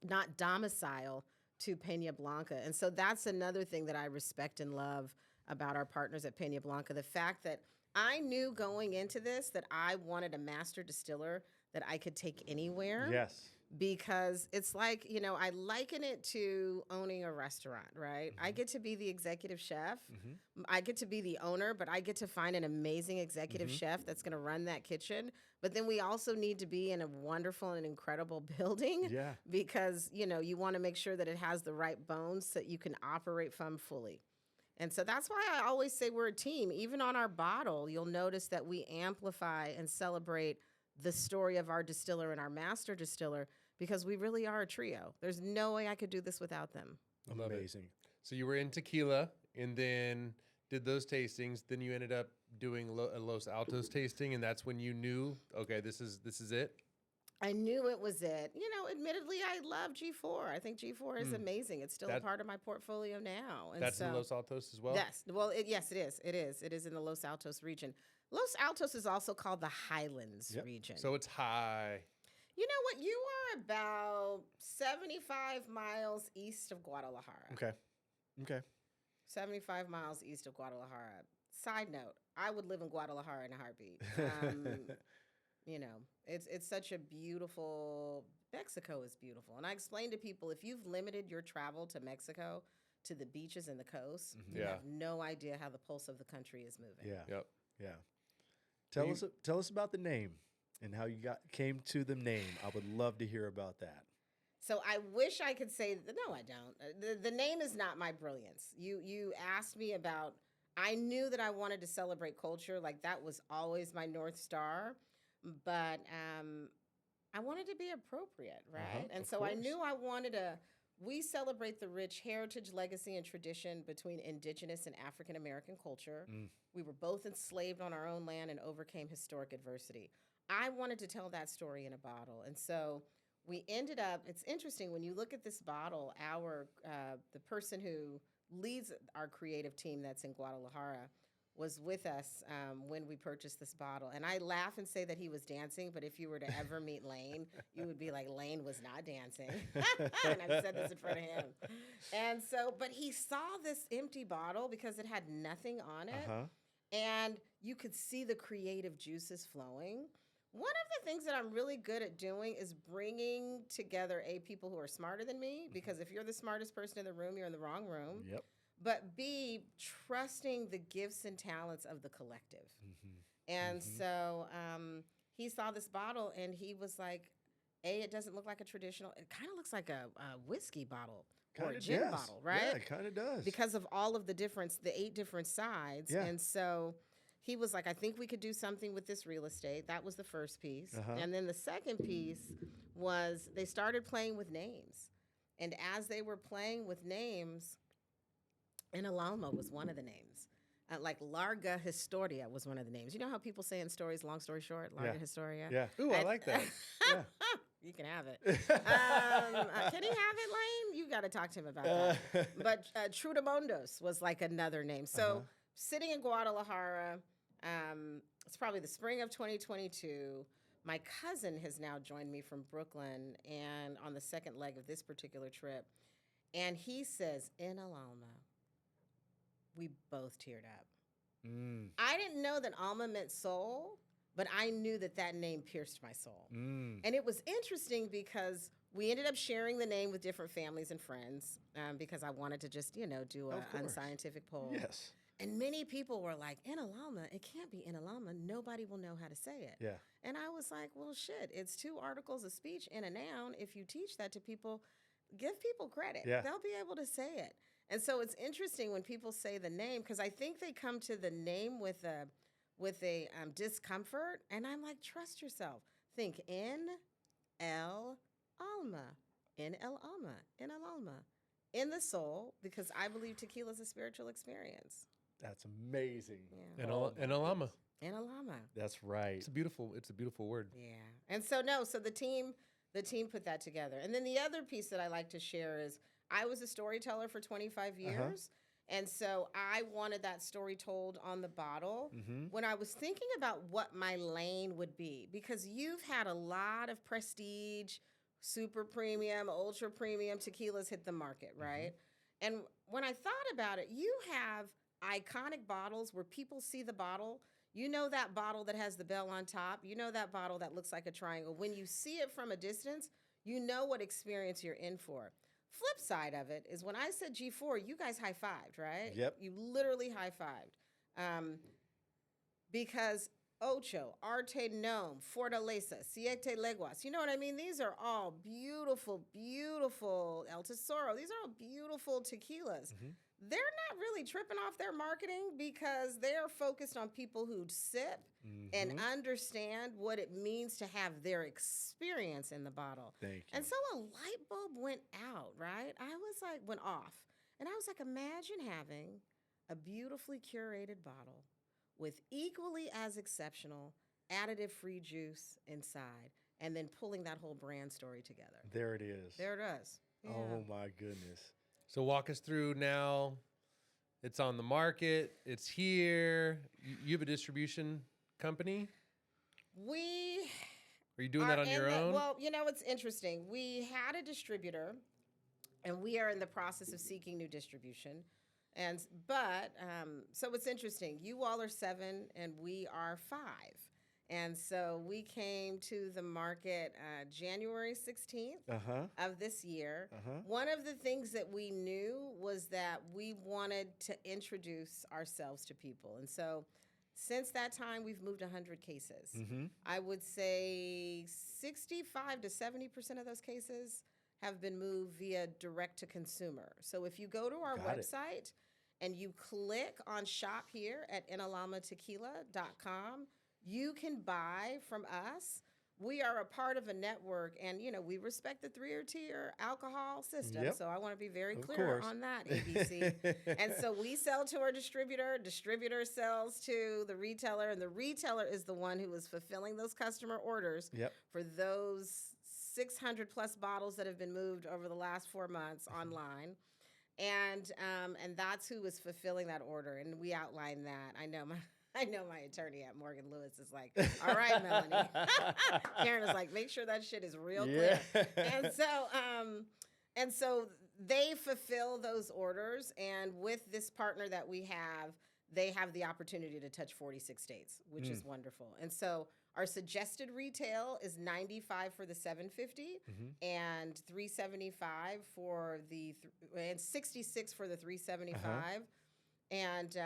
not domicile to Peña Blanca, and so that's another thing that I respect and love about our partners at Peña Blanca. The fact that I knew going into this that I wanted a master distiller that I could take anywhere. Yes. Because it's like, I liken it to owning a restaurant, right? I get to be the executive chef. I get to be the owner, but I get to find an amazing executive chef that's going to run that kitchen. But then we also need to be in a wonderful and incredible building Yeah. because, you want to make sure that it has the right bones so that you can operate from fully. And so that's why I always say we're a team. Even on our bottle, you'll notice that we amplify and celebrate the story of our distiller and our master distiller because we really are a trio. There's no way I could do this without them. Love it. Amazing. So you were in tequila and then did those tastings. Then you ended up doing a Los Altos tasting, and that's when you knew, okay, this is it. I knew it was it. Admittedly, I love G4. I think G4 is amazing. It's still a part of my portfolio now. And That's in Los Altos as well? Yes. Well, yes, it is. It is. It is in the Los Altos region. Los Altos is also called the Highlands region. So it's high. You know what? You are about 75 miles east of Guadalajara. Okay. 75 miles east of Guadalajara. Side note, I would live in Guadalajara in a heartbeat. It's such a beautiful, Mexico is beautiful. And I explain to people, if you've limited your travel to Mexico, to the beaches and the coast, you have no idea how the pulse of the country is moving. Yeah. Yep. Yeah. Tell us about the name and how you came to the name. I would love to hear about that. So I wish I could say, no, I don't. The name is not my brilliance. You asked me about, I knew that I wanted to celebrate culture. Like that was always my North Star. But I wanted to be appropriate, right? And so I knew I wanted we celebrate the rich heritage, legacy, and tradition between indigenous and African American culture. We were both enslaved on our own land and overcame historic adversity. I wanted to tell that story in a bottle. And so we ended up, it's interesting, when you look at this bottle, the person who leads our creative team that's in Guadalajara was with us when we purchased this bottle. And I laugh and say that he was dancing, but if you were to ever meet Lane, you would be like, Lane was not dancing. And I've said this in front of him. And so, but he saw this empty bottle because it had nothing on it. And you could see the creative juices flowing. One of the things that I'm really good at doing is bringing together people who are smarter than me, because if you're the smartest person in the room, you're in the wrong room. Yep. but B, trusting the gifts and talents of the collective. And so he saw this bottle and he was like, A, it doesn't look like a traditional, it kind of looks like a whiskey bottle or a gin bottle, right? Yeah, it kind of does. Because of all of the 8 different sides. Yeah. And so he was like, I think we could do something with this real estate. That was the first piece. And then the second piece was they started playing with names. And as they were playing with names, Enelalma was one of the names. Like Larga Historia was one of the names. You know how people say in stories, long story short, Larga Historia? Yeah. Ooh, I like that. Yeah. You can have it. Can he have it, Lane? You got to talk to him about that. But Trudamondos was like another name. So sitting in Guadalajara, it's probably the spring of 2022. My cousin has now joined me from Brooklyn and on the second leg of this particular trip. And he says, Enelalma. We both teared up. I didn't know that Alma meant soul, but I knew that that name pierced my soul. And it was interesting because we ended up sharing the name with different families and friends because I wanted to just, do an unscientific poll. Yes. And many people were like, Enelalma, it can't be Enelalma. Nobody will know how to say it. Yeah. And I was like, well, shit, it's 2 articles of speech and a noun. If you teach that to people, give people credit. Yeah. They'll be able to say it. And so it's interesting when people say the name, because I think they come to the name with a discomfort. And I'm like, trust yourself. Think N-L-Alma, N-L-Alma, Enelalma, in the soul, because I believe tequila is a spiritual experience. That's amazing. Yeah. Enelalma. Enelalma. That's right. It's a beautiful word. Yeah. And so the team put that together. And then the other piece that I like to share is I was a storyteller for 25 years. And so I wanted that story told on the bottle when I was thinking about what my lane would be, because you've had a lot of prestige, super premium, ultra premium tequilas hit the market, right? And when I thought about it, you have iconic bottles where people see the bottle. You know that bottle that has the bell on top. You know that bottle that looks like a triangle. When you see it from a distance, you know what experience you're in for. Flip side of it is when I said G4, you guys high-fived, right? Yep. You literally high-fived. Because Ocho, Arte Gnome, Fortaleza, Siete Leguas, you know what I mean? These are all beautiful, beautiful El Tesoro. These are all beautiful tequilas. They're not really tripping off their marketing because they're focused on people who sip and understand what it means to have their experience in the bottle. Thank you. And so a light bulb went out, right? Went off. And I was like, imagine having a beautifully curated bottle with equally as exceptional additive-free juice inside and then pulling that whole brand story together. There it is. There it is. Yeah. Oh, my goodness. So walk us through now. It's on the market. It's here. You have a distribution company? Are you doing that on your own? Well, it's interesting. We had a distributor, and we are in the process of seeking new distribution. So it's interesting. You all are 7, and we are 5. And so we came to the market January 16th of this year. One of the things that we knew was that we wanted to introduce ourselves to people. And so since that time, we've moved 100 cases. I would say 65 to 70% of those cases have been moved via direct to consumer. So if you go to our website and you click on shop here at enelalmatequila.com, you can buy from us. We are a part of a network, and we respect the 3-tier alcohol system. Yep. So I want to be very Of clear course. on that, ABC. And so we sell to our distributor sells to the retailer, and the retailer is the one who is fulfilling those customer orders for those 600 plus bottles that have been moved over the last 4 months online. And that's who is fulfilling that order, and we outline that. I know my attorney at Morgan Lewis is like, all right, Melanie. Karen is like, make sure that shit is real clear. And so they fulfill those orders. And with this partner that we have, they have the opportunity to touch 46 states, which is wonderful. And so Our suggested retail is $95 for the 750 and $375 for and $66 for the 375. And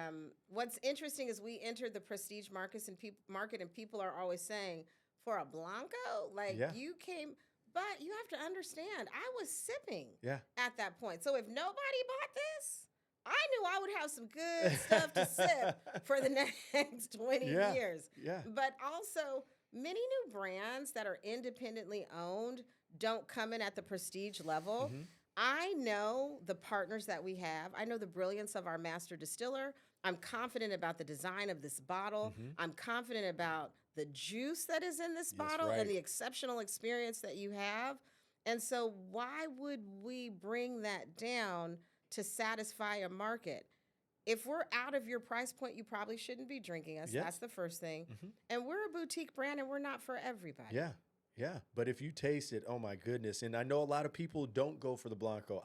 what's interesting is we entered the prestige market and people are always saying, for a Blanco, like you came, but you have to understand, I was sipping at that point. So if nobody bought this, I knew I would have some good stuff to sip for the next 20 years. Yeah. But also, many new brands that are independently owned don't come in at the prestige level. I know the partners that we have. I know the brilliance of our master distiller. I'm confident about the design of this bottle. I'm confident about the juice that is in this bottle and the exceptional experience that you have. And so why would we bring that down to satisfy a market? If we're out of your price point, you probably shouldn't be drinking us. That's the first thing. And we're a boutique brand and we're not for everybody. Yeah. Yeah. But if you taste it, oh my goodness. And I know a lot of people don't go for the Blanco.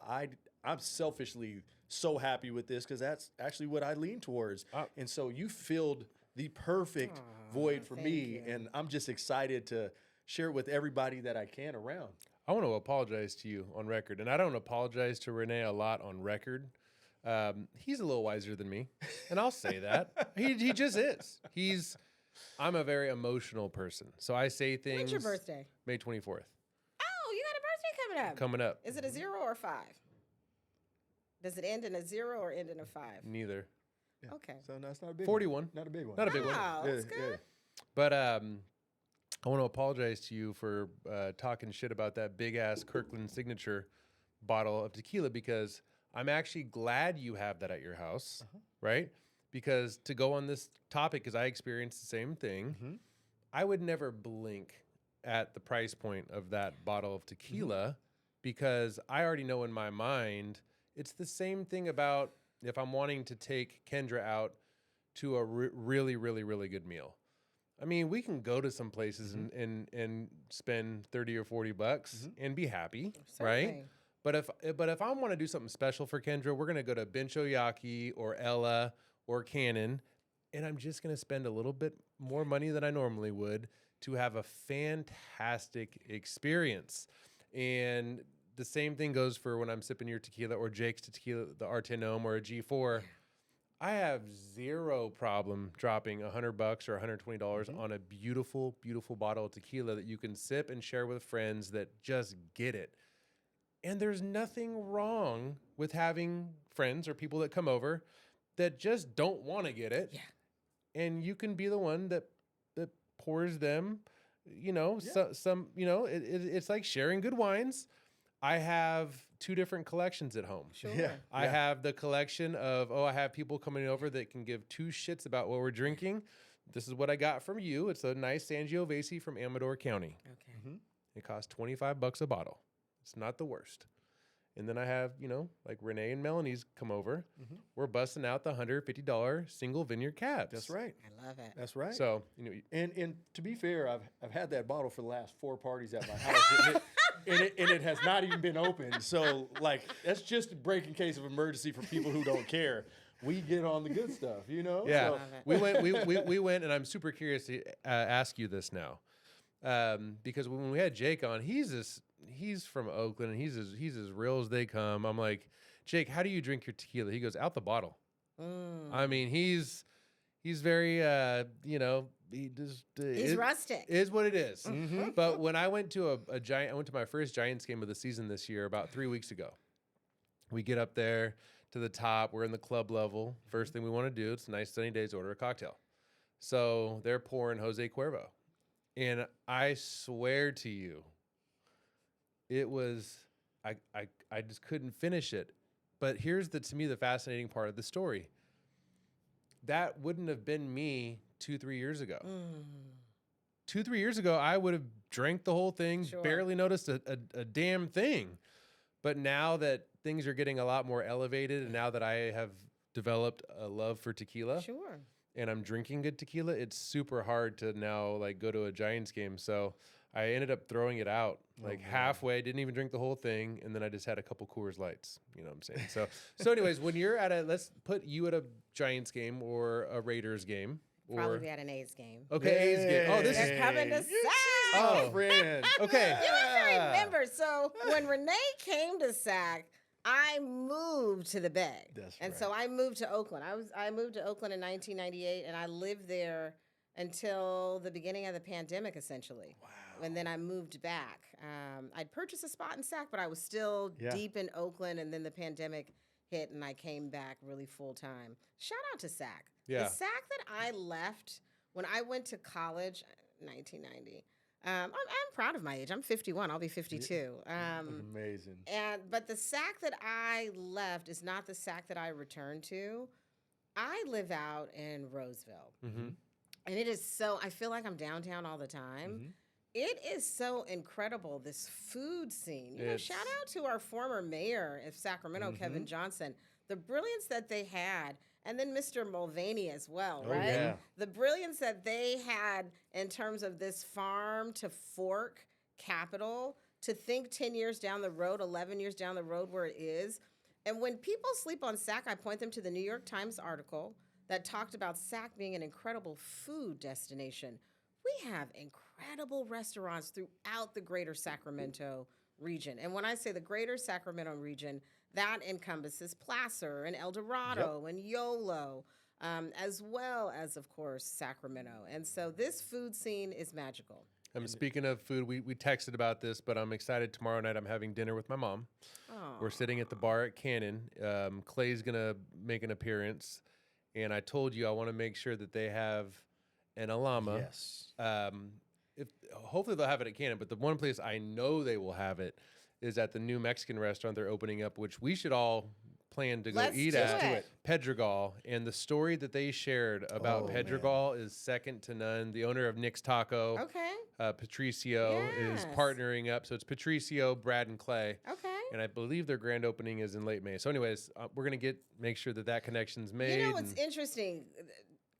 I'm selfishly so happy with this because that's actually what I lean towards. And so you filled the perfect void for me. And I'm just excited to share it with everybody that I can around. I want to apologize to you on record. And I don't apologize to Rene a lot on record. He's a little wiser than me. And I'll say that. He just is. I'm a very emotional person. So I say things. When's your birthday? May 24th. Oh, you got a birthday coming up. Coming up. Is it a 0 or a 5? Does it end in a 0 or end in a 5? Neither. Yeah. Okay. So no, it's not a big 41. one. Not a big one. Not a big one. Wow, that's good. But I want to apologize to you for talking shit about that big ass Kirkland Signature bottle of tequila because I'm actually glad you have that at your house, right? Because to go on this topic, because I experienced the same thing, I would never blink at the price point of that bottle of tequila because I already know in my mind it's the same thing about if I'm wanting to take Kendra out to a really, really, really good meal. I mean, we can go to some places and spend 30 or 40 bucks and be happy, right? But if I want to do something special for Kendra, we're gonna go to Benchoyaki or Ella or Cannon, and I'm just gonna spend a little bit more money than I normally would to have a fantastic experience. And the same thing goes for when I'm sipping your tequila or Jake's tequila, the Artenome or a G4. I have zero problem dropping $100 or $120 on a beautiful, beautiful bottle of tequila that you can sip and share with friends that just get it. And there's nothing wrong with having friends or people that come over that just don't want to get it. Yeah. And you can be the one that pours them, it's like sharing good wines. I have 2 different collections at home. Sure. Yeah. I have the collection of, I have people coming over that can give 2 shits about what we're drinking. This is what I got from you. It's a nice Sangiovese from Amador County. Okay. It costs $25 a bottle. It's not the worst. And then I have, like Rene and Melanie's come over. We're busting out the $150 single vineyard cabs. That's right. I love it. That's right. So, And to be fair, I've had that bottle for the last 4 parties at my house. and it has not even been opened. So, that's just a break in case of emergency for people who don't care. We get on the good stuff, Yeah, So, we went, and I'm super curious to ask you this now, because when we had Jake on, he's from Oakland, and he's as real as they come. I'm like, Jake, how do you drink your tequila? He goes, out the bottle. I mean, he's very, he just He's rustic. Is what it is. But when I went to I went to my first Giants game of the season this year about 3 weeks ago. We get up there to the top. We're in the club level. First thing we want to do, it's a nice sunny day, is order a cocktail. So they're pouring Jose Cuervo. And I swear to you, it was, I just couldn't finish it. But here's to me, the fascinating part of the story. That wouldn't have been me 2-3 years ago. 2-3 years ago, I would have drank the whole thing, barely noticed a damn thing. But now that things are getting a lot more elevated, and now that I have developed a love for tequila, and I'm drinking good tequila, it's super hard to now go to a Giants game. So I ended up throwing it out halfway, didn't even drink the whole thing, and then I just had a couple Coors Lights. You know what I'm saying? So anyways, when you're let's put you at a Giants game or a Raiders game. Probably Or be at an A's game. okay, A's game. Oh, this is They're coming to You Sac. my Oh. friend. okay. You have to remember. So when Rene came to Sac, I moved to the Bay. That's and right. so I moved to Oakland. I moved to Oakland in 1998, and I lived there until the beginning of the pandemic, essentially. Wow. And then I moved back. I'd purchased a spot in Sac, but I was still Yeah. deep in Oakland, and then the pandemic hit, and I came back really full time. Shout out to Sac. Yeah. The Sac that I left when I went to college, 1990. I'm proud of my age. I'm 51. I'll be 52. Amazing. But the Sac that I left is not the Sac that I returned to. I live out in Roseville, Mm-hmm. and it is so. I feel like I'm downtown all the time. Mhm. It is so incredible, this food scene. You know, It's- shout out to our former mayor of Sacramento, Kevin Johnson. The brilliance that they had, and then Mr. Mulvaney as well, Oh, right? yeah. The brilliance that they had in terms of this farm to fork capital, to think 10 years down the road, 11 years down the road where it is. And when people sleep on Sac, I point them to the New York Times article that talked about Sac being an incredible food destination. We have incredible restaurants throughout the greater Sacramento region. And when I say the greater Sacramento region, that encompasses Placer and El Dorado and Yolo, as well as, of course, Sacramento. And so this food scene is magical. Speaking of food, we texted about this, but I'm excited. Tomorrow night I'm having dinner with my mom. We're sitting at the bar at Cannon. Clay's going to make an appearance. And I told you I want to make sure that they have Enelalma. Yes. Hopefully they'll have it at Cannon, but the one place I know they will have it is at the new Mexican restaurant they're opening up, which we should all plan to go Let's eat do at. it. Pedregal. And the story that they shared about Oh, Pedregal is second to none. The owner of Nick's Taco, Okay. Patricio, is Yes. partnering up. So it's Patricio, Brad, and Clay. Okay. And I believe their grand opening is in late May. So, anyways, we're gonna make sure that connection's made. You know what's and- interesting?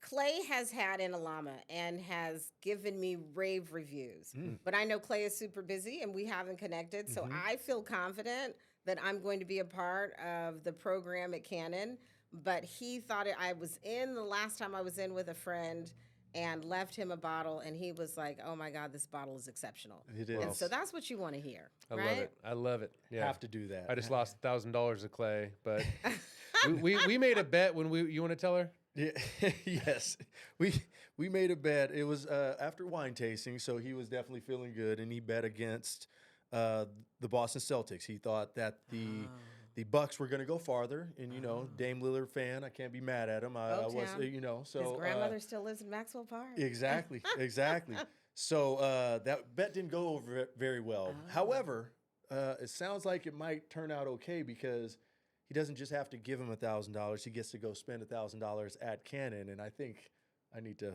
Clay has had Enelalma and has given me rave reviews. But I know Clay is super busy and we haven't connected. So I feel confident that I'm going to be a part of the program at Cannon. But he thought I was in the last time I was in with a friend and left him a bottle. And he was like, oh my God, this bottle is exceptional. It And is. so that's what you want to hear. I right? love it. I love it. Yeah. Have to do that. I just lost $1,000 of Clay, but we made a bet when you want to tell her? Yeah, yes, we made a bet. It was after wine tasting, so he was definitely feeling good, and he bet against the Boston Celtics. He thought that the Bucks were going to go farther, and you know, Dame Lillard fan, I can't be mad at him. I was, Oaktown. you know, so His grandmother still lives in Maxwell Park. exactly. So that bet didn't go over very well. However, it sounds like it might turn out okay because he doesn't just have to give him $1,000. He gets to go spend $1,000 at Cannon, and I think I need to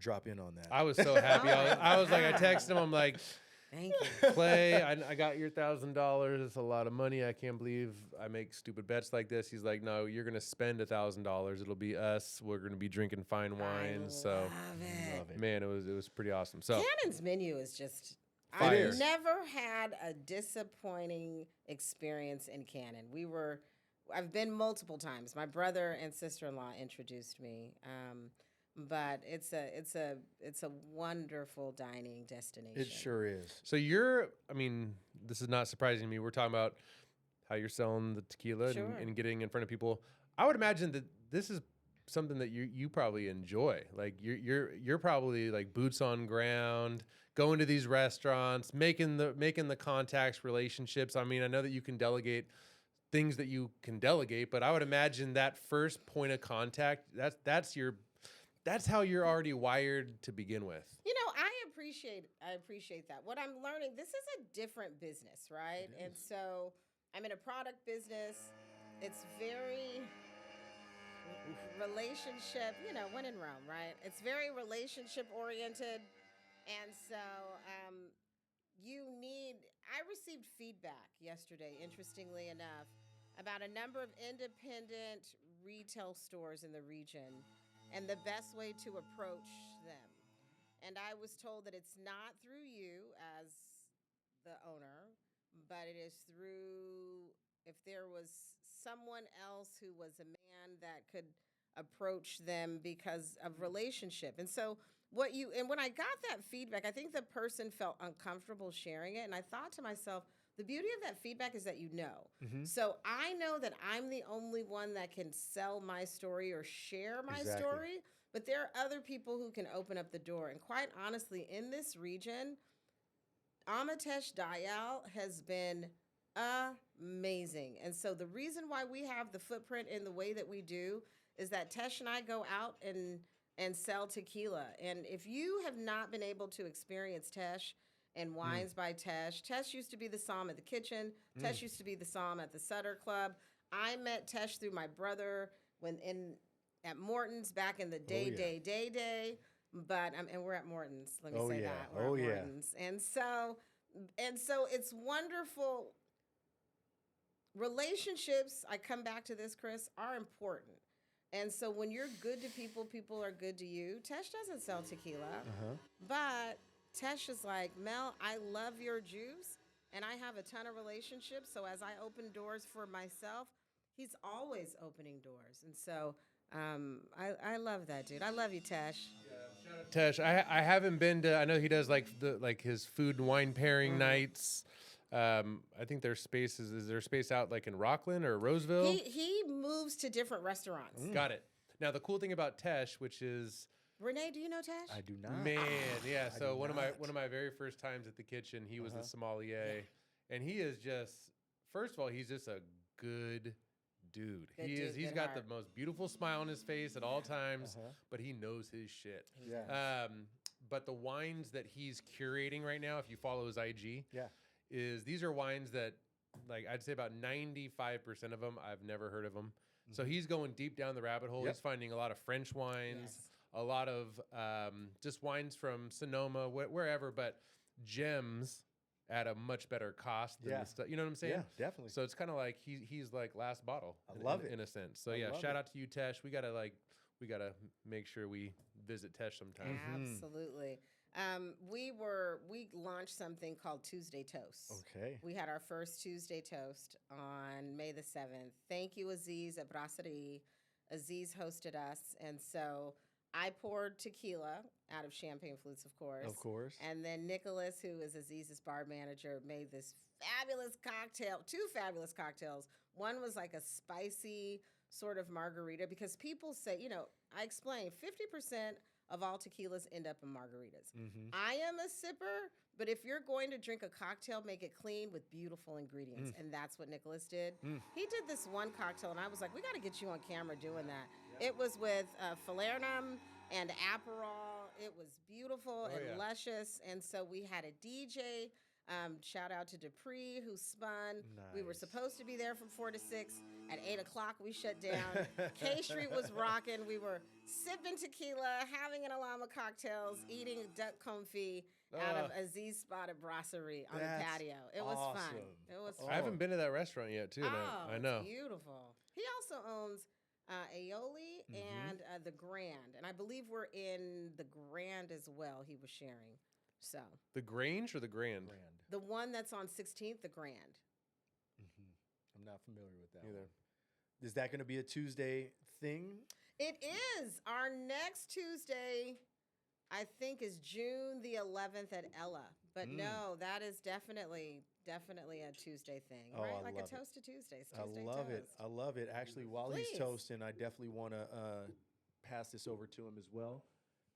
drop in on that. I was so happy. I was like, I texted him. I'm like, Thank you. Clay, I got your $1,000. It's a lot of money. I can't believe I make stupid bets like this. He's like, no, you're gonna spend $1,000. It'll be us. We're gonna be drinking fine wine. So, Love it. Love it. man, it was pretty awesome. So, Cannon's menu is just. Fire. I've never had a disappointing experience in Cannon. I've been multiple times. My brother and sister-in-law introduced me, but it's a wonderful dining destination. It sure is. so this is not surprising to me. We're talking about how you're selling the tequila Sure. and getting in front of people. I would imagine that this is something that you probably enjoy. Like you're probably like boots on ground, going to these restaurants, making the contacts, relationships. I mean, I know that you can delegate things that you can delegate, but I would imagine that first point of contact, that's how you're already wired to begin with. You know, I appreciate that. What I'm learning, this is a different business, right? And so I'm in a product business. It's very relationship, when in Rome, right? It's very relationship oriented. And so I received feedback yesterday, interestingly enough, about a number of independent retail stores in the region and the best way to approach them. And I was told that it's not through you as the owner, but it is through if there was someone else who was a man that could approach them because of relationship. And so when I got that feedback, I think the person felt uncomfortable sharing it. And I thought to myself, the beauty of that feedback is that you know. So I know that I'm the only one that can sell my story or share my story, but there are other people who can open up the door. And quite honestly, in this region, Amatesh Dayal has been amazing. And so the reason why we have the footprint in the way that we do is that Tesh and I go out and sell tequila. And if you have not been able to experience Tesh and Wines by Tesh used to be the somm at the kitchen. Tesh used to be the somm at the Sutter Club. I met Tesh through my brother at Morton's back in the day. But and we're at Morton's. Let me say that. We're at Morton's. And so it's wonderful. Relationships, I come back to this, Chris, are important. And so when you're good to people, people are good to you. Tesh doesn't sell tequila, but Tesh is like, Mel, I love your juice, and I have a ton of relationships. So as I open doors for myself, he's always opening doors. And so I love that, dude. I love you, Tesh. Tesh, I haven't been to. I know he does like his food and wine pairing nights. I think there's spaces. Is there space out like in Rockland or Roseville? He moves to different restaurants. Got it. Now the cool thing about Tesh, which is Rene, do you know Tesh? I do not. man, yeah. I So do one of not. my very first times at the kitchen, he was the sommelier, and he is just first of all, he's just a good dude. He's good got the heart. most beautiful smile on his face at all times, but he knows his shit. Yeah. But the wines that he's curating right now, if you follow his IG, Yeah. these are wines that, like, I'd say about 95% of them I've never heard of them. So he's going deep down the rabbit hole. Yep. He's finding a lot of French wines, a lot of just wines from Sonoma, wherever, but gems at a much better cost than the stuff. You know what I'm saying? Yeah, definitely. So it's kind of like he's like last bottle. I love it. in a sense. So I yeah, love shout it. out to you, Tesh. We gotta make sure we visit Tesh sometime. Absolutely. We launched something called Tuesday Toast. Okay. We had our first Tuesday Toast on May the 7th. Thank you, Aziz at Brasserie. Aziz hosted us, and so I poured tequila out of champagne flutes, of course. Of course. And then Nicholas, who is Aziz's bar manager, made this fabulous cocktail, 2 fabulous cocktails. One was like a spicy sort of margarita, because people say, I explained 50% of all tequilas end up in margaritas. I am a sipper, but if you're going to drink a cocktail, make it clean with beautiful ingredients. And that's what Nicholas did. He did this one cocktail, and I was like, we got to get you on camera doing that. It was with falernum and Aperol. It was beautiful and luscious. And so we had a DJ. Shout out to Dupree, who spun. We were Nice. supposed to be there from 4 to 6. At 8 o'clock, we shut down. K Street was rocking. We were sipping tequila, having Enelalma cocktails, eating duck confit out of Aziz Spotted Brasserie on the That's patio. It was fun. awesome. It was fun. I haven't been to that restaurant yet, too. and I know. It's beautiful. He also owns Aioli and the Grand. And I believe we're in the Grand as well, he was sharing. So The Grange or the Grand? Brand. the one that's on 16th, the Grand. I'm not familiar with that Either. one. Is that going to be a Tuesday thing? It is. Our next Tuesday, I think, is June the 11th at Ella. But no, that is definitely a Tuesday thing, Oh, right? I like a love it. toast to Tuesdays. I Tuesday love it. toast. I love it. Actually, while he's Please. toasting, I definitely want to pass this over to him as well.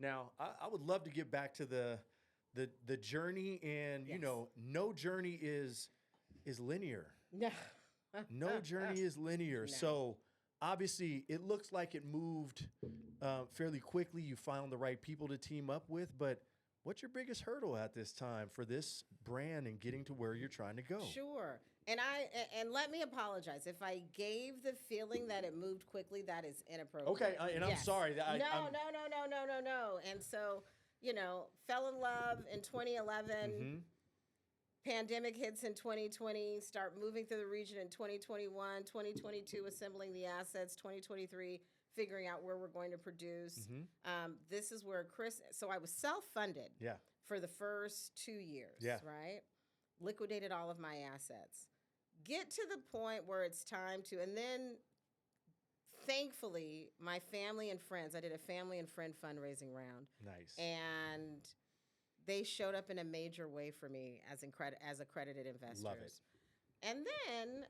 Now, I would love to get back to the journey, and Yes. no journey is linear. No. No journey is linear. So obviously, it looks like it moved fairly quickly. You found the right people to team up with, but what's your biggest hurdle at this time for this brand and getting to where you're trying to go? Sure. And let me apologize. If I gave the feeling that it moved quickly, that is inappropriate. Okay, and I'm sorry. No. And so, fell in love in 2011. Pandemic hits in 2020, start moving through the region in 2021, 2022, assembling the assets, 2023, figuring out where we're going to produce. This is where so I was self-funded Yeah. for the first 2 years, Yeah. right? Liquidated all of my assets. Get to the point where it's time to, and then thankfully, my family and friends, I did a family and friend fundraising round. Nice. And they showed up in a major way for me as accredited investors. Love it. And then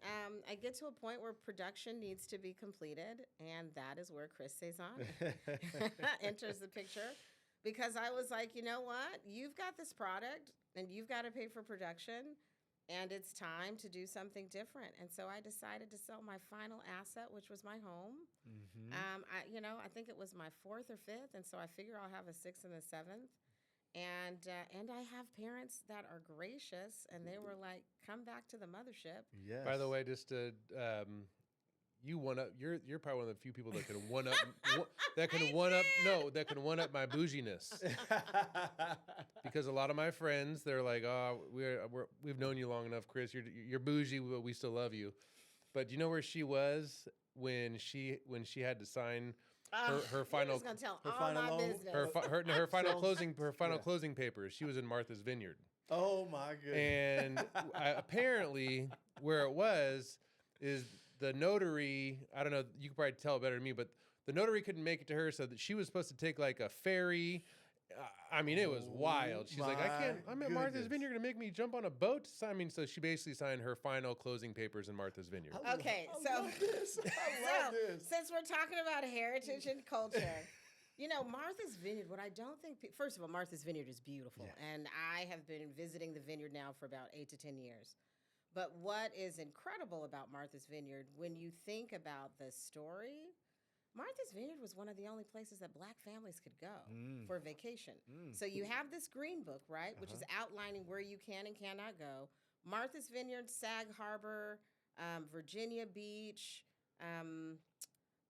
I get to a point where production needs to be completed, and that is where Chris Cezanne enters the picture. Because I was like, you know what? You've got this product, and you've got to pay for production, and it's time to do something different. And so I decided to sell my final asset, which was my home. I think it was my 4th or 5th, and so I figure I'll have a 6th and a 7th. And I have parents that are gracious, and they were like, "Come back to the mothership." Yes. By the way, just to you one up. You're probably one of the few people that can one up that can one up my bouginess. Because a lot of my friends, they're like, "Oh, we've known you long enough, Chris. You're bougie, but we still love you." But do you know where she was when she had to sign her final You're just gonna tell her all final my loan? business. her final Yeah. closing papers? She was in Martha's Vineyard. Oh my goodness. And apparently, where it was is the notary. I don't know. You could probably tell better than me, but the notary couldn't make it to her, so that she was supposed to take like a ferry. I mean, it was wild. She's like, I can't. I'm at Martha's goodness. Vineyard. Gonna make me jump on a boat to sign. I mean, so she basically signed her final closing papers in Martha's Vineyard. Okay, I so- love this. I love this. Since we're talking about heritage and culture, Martha's Vineyard, what I don't think, first of all, Martha's Vineyard is beautiful. Yeah. And I have been visiting the vineyard now for about 8 to 10 years. But what is incredible about Martha's Vineyard, when you think about the story, Martha's Vineyard was one of the only places that Black families could go for vacation. So you have this green book, right, which is outlining where you can and cannot go. Martha's Vineyard, Sag Harbor, Virginia Beach.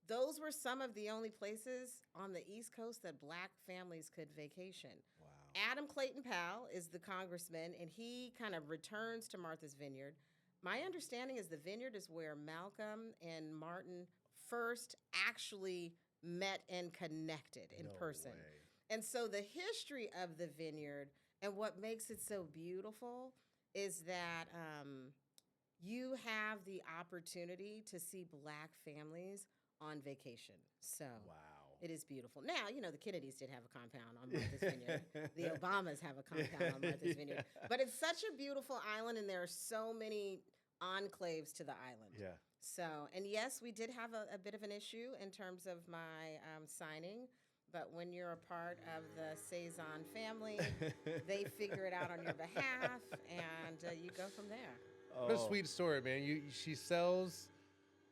Those were some of the only places on the East Coast that Black families could vacation. Wow. Adam Clayton Powell is the congressman, and he kind of returns to Martha's Vineyard. My understanding is the vineyard is where Malcolm and Martin first actually met and connected in No person. way. And so the history of the vineyard and what makes it so beautiful is that you have the opportunity to see Black families on vacation. So Wow. it is beautiful. Now, the Kennedys did have a compound on Martha's Vineyard. The Obamas have a compound on Martha's Vineyard. But it's such a beautiful island, and there are so many enclaves to the island. Yeah. So, and yes, we did have a bit of an issue in terms of my signing. But when you're a part of the Cezanne family, they figure it out on your behalf, and you go from there. What a sweet story, man. She sells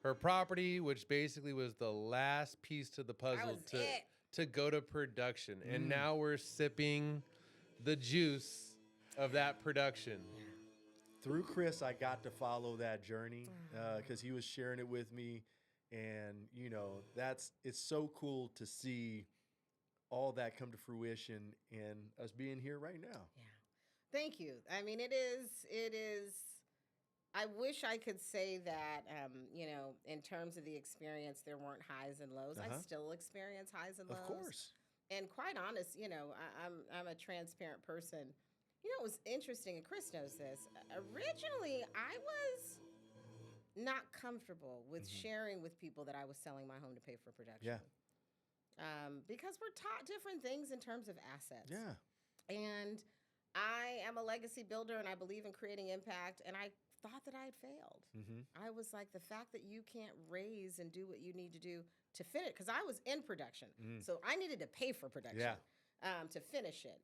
her property, which basically was the last piece to the puzzle was it. to go to production. And now we're sipping the juice of that production. Through Chris, I got to follow that journey because he was sharing it with me, and it's so cool to see all that come to fruition and us being here right now. Yeah. Thank you. I mean, it is. I wish I could say that, in terms of the experience, there weren't highs and lows. I still experience highs and lows. Of course. And quite honest, I'm a transparent person. It was interesting, and Chris knows this. Originally, I was not comfortable with sharing with people that I was selling my home to pay for production. Yeah. Because we're taught different things in terms of assets. Yeah. And I am a legacy builder, and I believe in creating impact, and I thought that I had failed. I was like, the fact that you can't raise and do what you need to do to finish, because I was in production. So I needed to pay for production to finish it.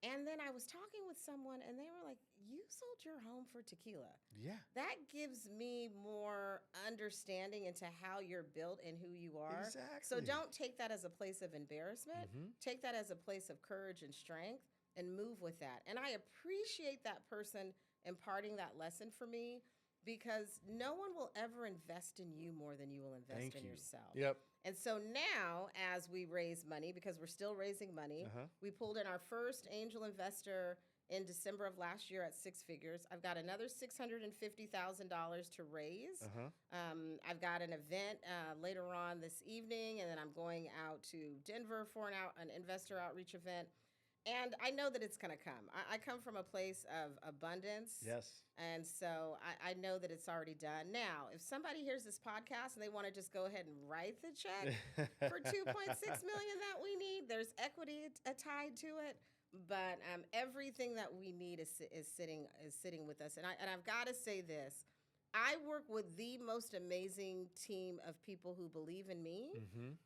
And then I was talking with someone, and they were like, you sold your home for tequila. Yeah. That gives me more understanding into how you're built and who you are. Exactly. So don't take that as a place of embarrassment. Take that as a place of courage and strength and move with that. And I appreciate that person imparting that lesson for me, because no one will ever invest in you more than you will invest Thank in you. yourself. Yep. And so now, as we raise money, because we're still raising money, we pulled in our first angel investor in December of last year at 6 figures. I've got another $650,000 to raise. I've got an event later on this evening, and then I'm going out to Denver for an investor outreach event. And I know that it's going to come. I come from a place of abundance. Yes. And so I know that it's already done. Now, if somebody hears this podcast and they want to just go ahead and write the check for 2.6 million that we need, there's equity tied to it. But everything that we need is sitting with us. And I've got to say this. I work with the most amazing team of people who believe in me.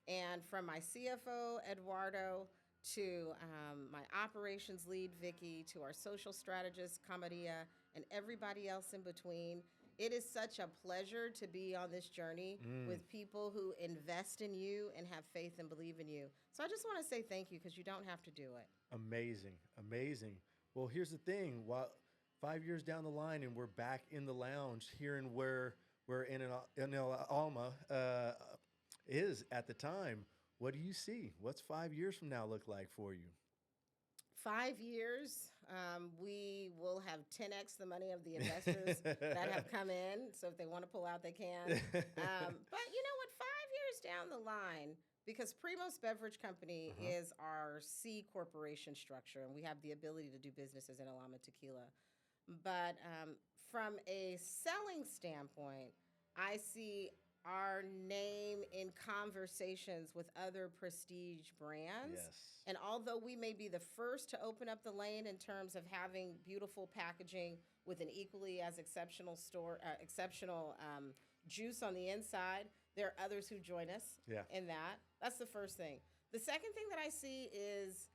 And from my CFO, Eduardo, to my operations lead, Vicky, to our social strategist, Camaria, and everybody else in between. It is such a pleasure to be on this journey with people who invest in you and have faith and believe in you. So I just want to say thank you because you don't have to do it. Amazing. Amazing. Well, here's the thing. While 5 years down the line and we're back in the lounge, hearing where Enelalma is at the time, what do you see? What's 5 years from now look like for you? 5 years, we will have 10x the money of the investors that have come in. So if they want to pull out, they can. But you know what? 5 years down the line, because Primos Beverage Company is our C corporation structure, and we have the ability to do business as Enelalma Tequila. But from a selling standpoint, I see our name in conversations with other prestige brands. Yes. And although we may be the first to open up the lane in terms of having beautiful packaging with an equally as exceptional juice on the inside, there are others who join us in that. That's the first thing. The second thing that I see is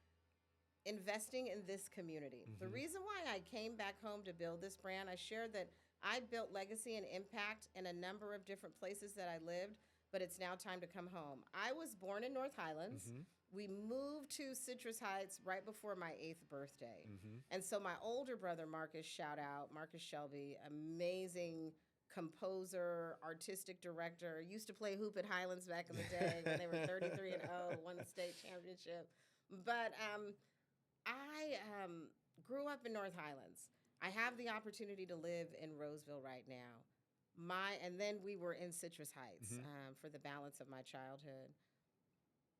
investing in this community. The reason why I came back home to build this brand, I shared that I built legacy and impact in a number of different places that I lived, but it's now time to come home. I was born in North Highlands. We moved to Citrus Heights right before my 8th birthday. And so my older brother, Marcus, shout out, Marcus Shelby, amazing composer, artistic director, used to play hoop at Highlands back in the day when they were 33-0, won the state championship. But I grew up in North Highlands. I have the opportunity to live in Roseville right now. And then we were in Citrus Heights for the balance of my childhood.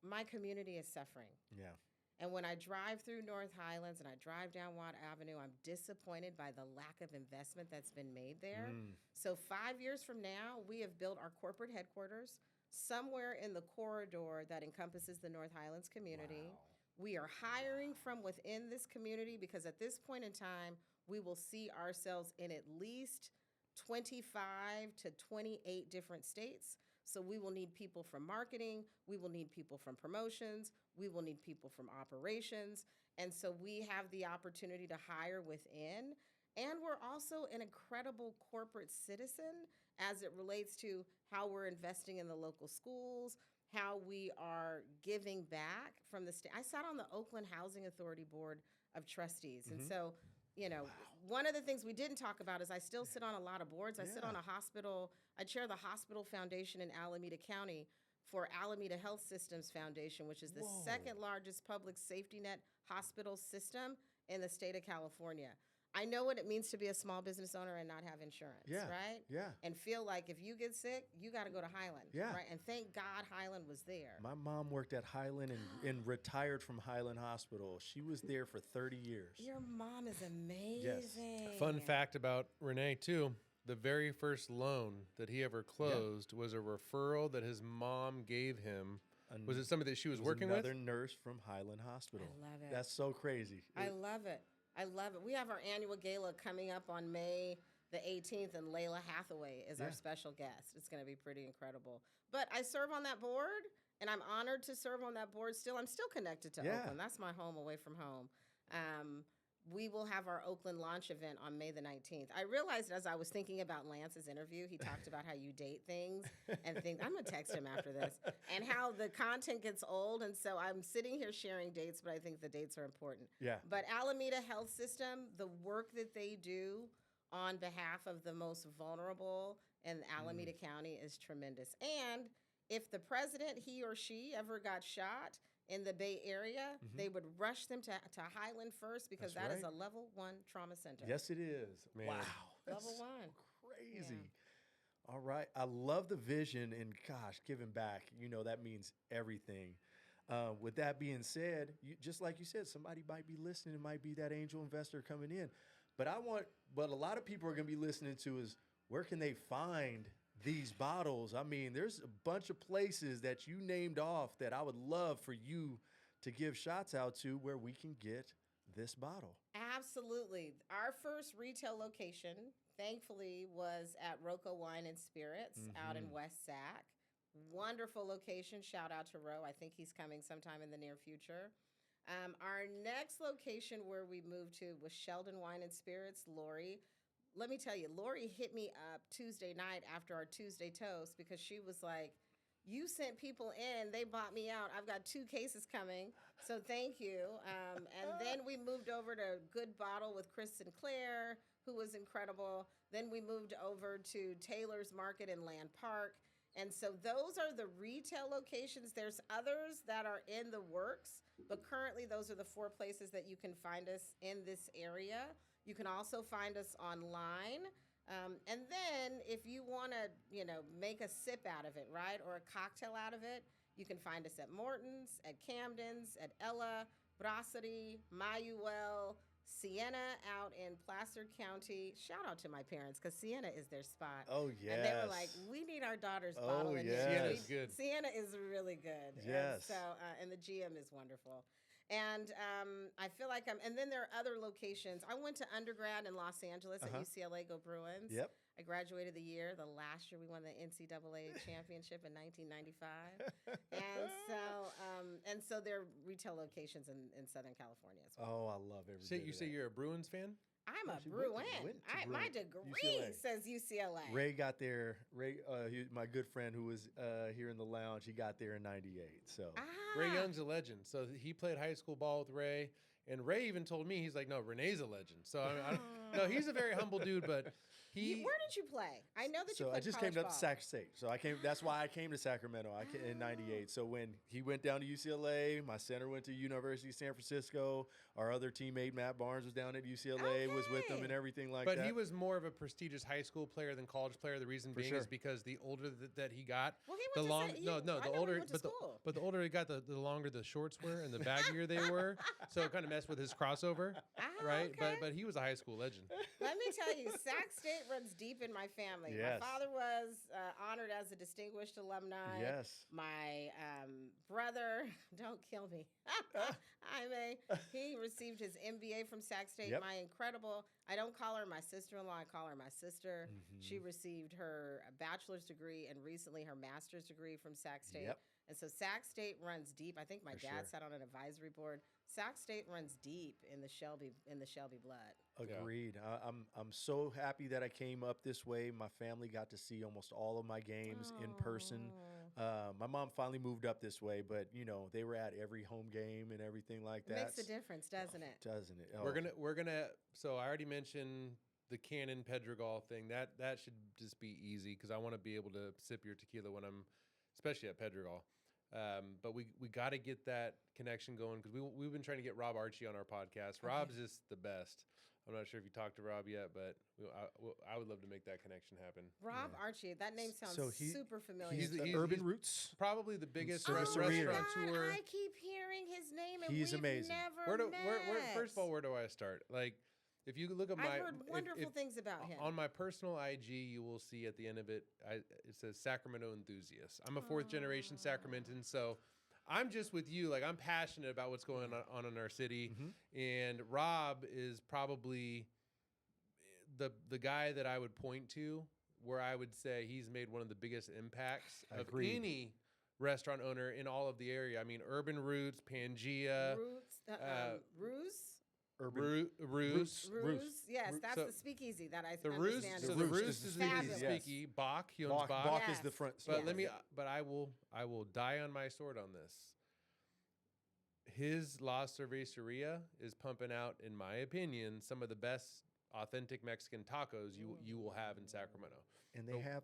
My community is suffering. Yeah. And when I drive through North Highlands and I drive down Watt Avenue, I'm disappointed by the lack of investment that's been made there. So 5 years from now, we have built our corporate headquarters somewhere in the corridor that encompasses the North Highlands community. Wow. We are hiring from within this community because at this point in time, we will see ourselves in at least 25 to 28 different states. So we will need people from marketing, we will need people from promotions, we will need people from operations. And so we have the opportunity to hire within. And we're also an incredible corporate citizen as it relates to how we're investing in the local schools, how we are giving back from the state. I sat on the Oakland Housing Authority Board of Trustees. And so, you know, one of the things we didn't talk about is I still sit on a lot of boards. I sit on a hospital. I chair the hospital foundation in Alameda County for Alameda Health Systems Foundation, which is the second largest public safety net hospital system in the state of California. I know what it means to be a small business owner and not have insurance, right? Yeah. And feel like if you get sick, you got to go to Highland, right? And thank God Highland was there. My mom worked at Highland and retired from Highland Hospital. She was there for 30 years. Your mom is amazing. Fun fact about Rene, too. The very first loan that he ever closed was a referral that his mom gave him. Was it somebody that she was working with? Another nurse from Highland Hospital. I love it. That's so crazy. I love it. I love it. We have our annual gala coming up on May the 18th, and Layla Hathaway is our special guest. It's going to be pretty incredible. But I serve on that board, and I'm honored to serve on that board still. I'm still connected to Oakland. That's my home away from home. We will have our Oakland launch event on May the 19th. I realized as I was thinking about Lance's interview, he talked about how you date things and things. I'm going to text him after this. And how the content gets old. And so I'm sitting here sharing dates, but I think the dates are important. Yeah. But Alameda Health System, the work that they do on behalf of the most vulnerable in Alameda County is tremendous. And if the president, he or she, ever got shot in the Bay Area, they would rush them to Highland first because That's that is right. a level 1 trauma center. Yes, it is. Man. Wow. Level That's 1. Crazy. All right. I love the vision and gosh, giving back. You know, that means everything. With that being said, just like you said, somebody might be listening. It might be that angel investor coming in. But what a lot of people are going to be listening to is, where can they find these bottles? I mean, there's a bunch of places that you named off that I would love for you to give shots out to where we can get this bottle. Absolutely. Our first retail location, thankfully, was at Rocco Wine and Spirits out in West Sac. Wonderful location. Shout out to Ro. I think he's coming sometime in the near future. Our next location where we moved to was Sheldon Wine and Spirits, Lori. Let me tell you, Lori hit me up Tuesday night after our Tuesday toast because she was like, you sent people in, they bought me out. I've got 2 cases coming, so thank you. And then we moved over to Good Bottle with Chris Sinclair, who was incredible. Then we moved over to Taylor's Market in Land Park. And so those are the retail locations. There's others that are in the works, but currently those are the 4 places that you can find us in this area. You can also find us online. And then if you want to, make a sip out of it, right, or a cocktail out of it, you can find us at Morton's, at Camden's, at Ella, Brasserie, Mayuel, Sienna out in Placer County. Shout out to my parents because Sienna is their spot. Oh, yes. And they were like, we need our daughter's Oh, bottle in yes. here. Sienna's good. Sienna is really good. Yes. And the GM is wonderful. And I feel like and then there are other locations. I went to undergrad in Los Angeles at UCLA Go Bruins. Yep. I graduated the last year we won the NCAA championship in 1995. And so there are retail locations in Southern California as well. Oh, I love every bit You of say that. you're a Bruins fan? I'm a she Bruin. went to My Bruin. degree UCLA. says UCLA. Ray got there. Ray, my good friend who was here in the lounge, he got there in '98. So Ray Young's a legend. So he played high school ball with Ray. And Ray even told me, he's like, no, Renee's a legend. So, no, he's a very humble dude, but Where did you play? I know that you So played I just college came up ball. to Sac State. So that's why I came to Sacramento in '98. So when he went down to UCLA, my center went to University of San Francisco. Our other teammate, Matt Barnes, was down at UCLA, was with them and Okay. everything like but that. he was more of a prestigious high school player than college player. The reason being sure. is because the older that he got, Well, he the went to long I know the he older went to school. but the older he got, the longer the shorts were and the baggier they were. So it kind of messed with his crossover, right? Okay. But he was a high school legend. Let me tell you, Sac State runs deep in my family. Yes. My father was honored as a distinguished alumni. Yes. My brother, don't kill me. He received his MBA from Sac State. Yep. My incredible, I don't call her my sister-in-law, I call her my sister. She received her bachelor's degree and recently her master's degree from Sac State. Yep. And so Sac State runs deep. I think my For dad sure. sat on an advisory board. Sac State runs deep in the Shelby blood. Agreed. I'm so happy that I came up this way. My family got to see almost all of my games in person. My mom finally moved up this way, but they were at every home game and everything like that. Makes a difference, doesn't it? Doesn't it? We're gonna. So I already mentioned the Canon Pedregal thing. That should just be easy because I want to be able to sip your tequila when I'm, especially at Pedregal. But we got to get that connection going because we've been trying to get Rob Archie on our podcast. Rob's just the best. I'm not sure if you talked to Rob yet, but I would love to make that connection happen. Rob Archie, that name sounds So super familiar. He's the he's- Urban he's- Roots. Probably the biggest Cerveceria. restaurateur. I keep hearing his name, and He's we've amazing. never met. First of all, where do I start? Like, if you look at my, I've heard wonderful things about him. On my personal IG, you will see at the end of it, it says Sacramento enthusiast. I'm a 4th generation Sacramentan, so I'm just with you. Like, I'm passionate about what's going on in our city, and Rob is probably the guy that I would point to where I would say he's made one of the biggest impacts of Agreed. any restaurant owner in all of the area. I mean, Urban Roots, Pangea, Ruse? Urban Roost. Ruse? Yes, that's So the speakeasy that I The Roost, understand. so The the Roost Roost is is the the fabulous. speakeasy. Bach, he owns Bach. Bach is Yes. the front. But Yes. but I will die on my sword on this. His La Cerveceria is pumping out, in my opinion, some of the best authentic Mexican tacos you will have in Sacramento. And they have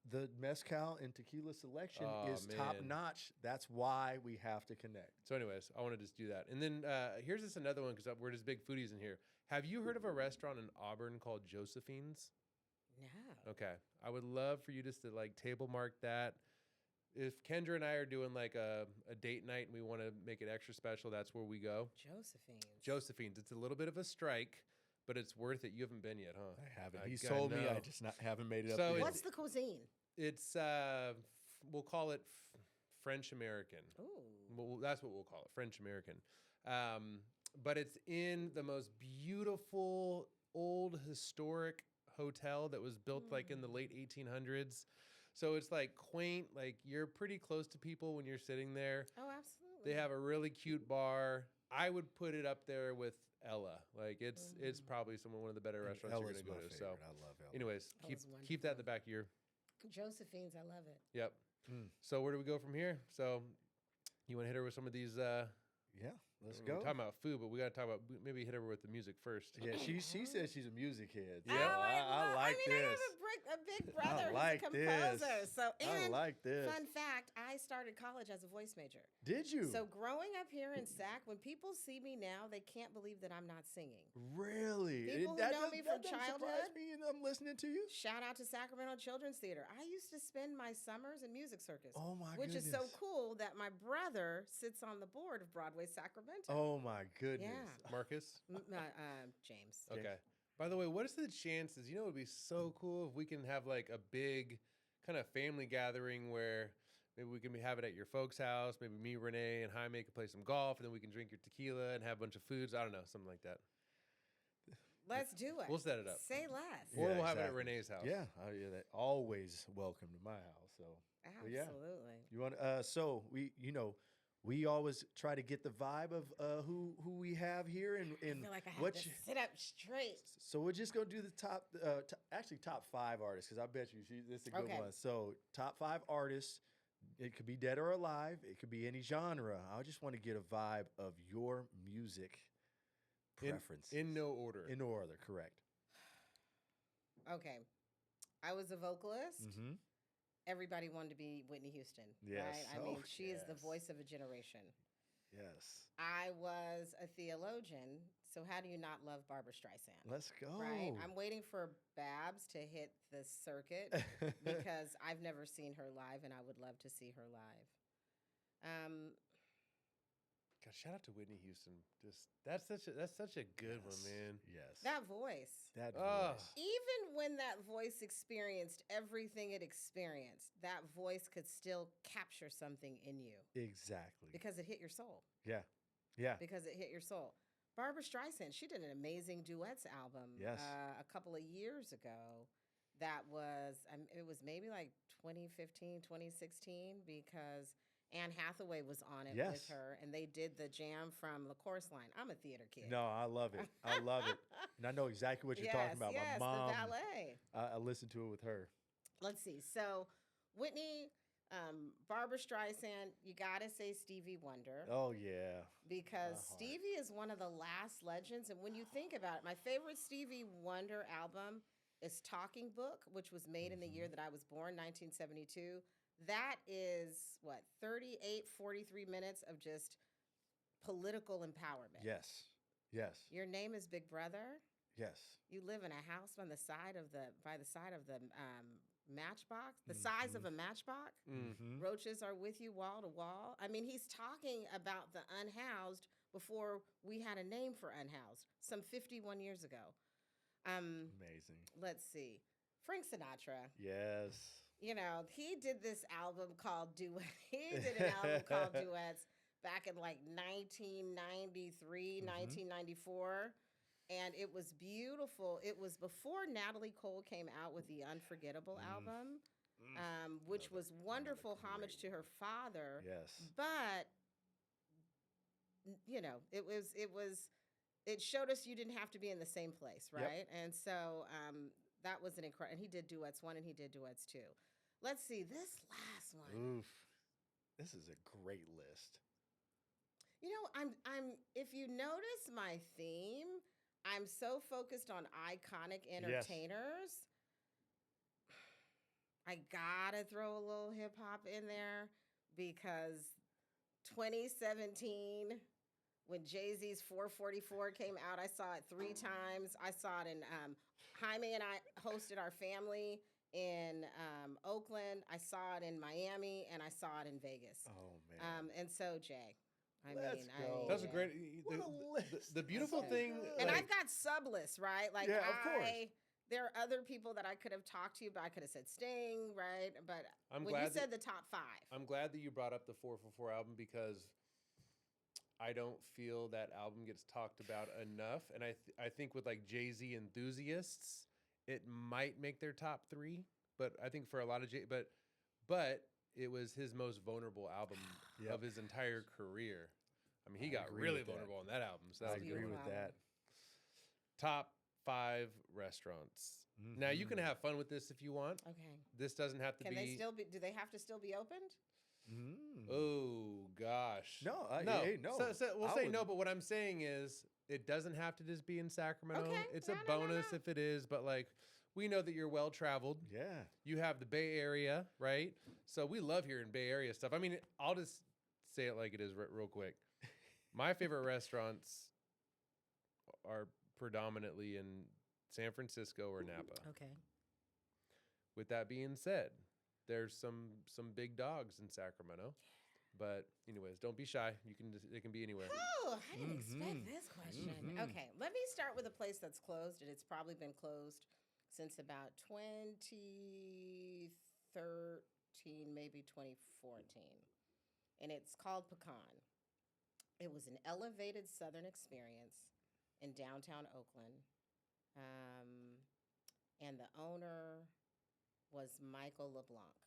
the mezcal and tequila selection Oh, is top man. notch. That's why we have to connect. So, anyways, I want to just do that. And then here's just another one because we're just big foodies in here. Have you heard of a restaurant in Auburn called Josephine's? No. Okay, I would love for you just to like table mark that. if Kendra and I are doing like a date night and we want to make it extra special, that's where we go. Josephine's. It's a little bit of a strike, but it's worth it. You haven't been yet, huh? I haven't. He told me. I just haven't made it up yet. What's the cuisine? It's we'll call it French American. Ooh. Well, that's what we'll call it, French American. But it's in the most beautiful old historic hotel that was built like in the late 1800s. So it's like quaint, like you're pretty close to people when you're sitting there. Oh, absolutely. They have a really cute bar. I would put it up there with Ella. Like it's probably one of the better restaurants Ella's you're gonna go my to. favorite. So, I love Ella. anyways, Ella's keep that in the back of your. Josephine's, I love it. Yep. So where do we go from here? So you want to hit her with some of these? Yeah, let's We're go. talking about food, but we got to talk about maybe hit her with the music first. Yeah, she says she's a music head. Oh, So I like I this. have a big brother like who's a composer. this. So, I and like this. fun fact, I started college as a voice major. Did you? So growing up here in Sac, when people see me now, they can't believe that I'm not singing. Really? People who That know does- me that from doesn't surprise childhood- me, and I'm listening to you. Shout out to Sacramento Children's Theater. I used to spend my summers in music circus. Oh, my Which is so goodness. cool that my brother sits on the board of Broadway Sacramento. Oh my goodness. Yeah. Marcus. James. Okay. By the way, what is the chances? You know, it would be so cool if we can have like a big kind of family gathering where maybe we can have it at your folks' house. Maybe me, Rene, and Jaime can play some golf, and then we can drink your tequila and have a bunch of foods. I don't know, something like that. Let's do it. We'll set it up. Say less. Or Yeah, we'll have it at exactly. Renee's house. Yeah, they're always welcome to my house. So but yeah. Absolutely. You want? So we always try to get the vibe of who we have here, and I feel like I have what. to sit up straight. So we're just gonna do the top 5 artists, because I bet you this is a good Okay. one. So top 5 artists. It could be dead or alive. It could be any genre. I just want to get a vibe of your music preferences. In no order. In no order, correct. Okay. I was a vocalist. Mm-hmm. Everybody wanted to be Whitney Houston. Yes. Right? I mean, Oh, she is the yes. voice of a generation. Yes. I was a theologian. So how do you not love Barbara Streisand? Let's go. Right? I'm waiting for Babs to hit the circuit because I've never seen her live and I would love to see her live. God, shout out to Whitney Houston. Just that's such a good one, man. Yes. That voice. That Oh. voice. Even when that voice experienced everything it experienced, that voice could still capture something in you Exactly. because it hit your soul. Yeah. Yeah. Because it hit your soul. Barbara Streisand, she did an amazing duets album Yes. a couple of years ago. That was, it was maybe like 2015, 2016, because Anne Hathaway was on it Yes. with her, and they did the jam from La Chorus Line. I'm a theater kid. No, I love it. I love it. And I know exactly what you're talking about. Yes, My mom, the ballet. I listened to it with her. Let's see. So, Whitney, Barbara Streisand, you got to say Stevie Wonder. Oh, yeah. Because My heart. Stevie is one of the last legends. And when you think about it, my favorite Stevie Wonder album is Talking Book, which was made in the year that I was born, 1972. That is, 38, 43 minutes of just political empowerment. Yes. Yes. Your name is Big Brother. Yes. You live in a house by the side of the matchbox, the size of a matchbox. Mm-hmm. Roaches are with you wall to wall. I mean, he's talking about the unhoused before we had a name for unhoused, some 51 years ago. Amazing. Let's see. Frank Sinatra. Yes. You know, he did this album called Duet. He did an album called Duets back in like 1993, 1994. And it was beautiful. It was before Natalie Cole came out with the Unforgettable album, which was wonderful homage to her father. Yes. But, you know, it showed us you didn't have to be in the same place, right? And so that was an incredible, and he did Duets 1 and he did Duets 2. Let's see, this last one. Oof. This is a great list. You know, I'm if you notice my theme, I'm so focused on iconic entertainers. I gotta throw a little hip hop in there because 2017, when Jay-Z's 444 came out, I saw it 3 times. I saw it in, Jaime and I hosted our family in Oakland. I saw it in Miami, and I saw it in Vegas. Oh man. And so Jay, Let's go. That's a yeah. great. What a list. The beautiful That's so thing, good. And like, I've got sublists, right? Like Yeah, of course. there are other people that I could have talked to, but I could have said Sting, right? But I'm when glad you that- said the top 5, I'm glad that you brought up the 444 album because I don't feel that album gets talked about enough, and I think with like Jay-Z enthusiasts, it might make their top 3, but I think for a lot of but it was his most vulnerable album Yep. of his entire career. I mean, he I got agree really with that. vulnerable on that album. So I that was a good agree one. with that. Top 5 restaurants. Now you can have fun with this if you want. okay. This doesn't have to Can be. they still be? Do they have to still be opened? Oh gosh. No, no. hey, no. So we'll I say would- no, but what I'm saying is it doesn't have to just be in Sacramento. Okay. It's No, a no, no, bonus no. if it is, but like we know that you're well traveled. Yeah. You have the Bay Area, right? So we love hearing Bay Area stuff. I mean, I'll just say it like it is real quick. My favorite restaurants are predominantly in San Francisco or Napa. Okay. With that being said, there's some big dogs in Sacramento. But anyways, don't be shy. It can be anywhere. Oh, I didn't expect this question. Okay, let me start with a place that's closed, and it's probably been closed since about 2013, maybe 2014. And it's called Pecan. It was an elevated Southern experience in downtown Oakland. And the owner was Michael LeBlanc,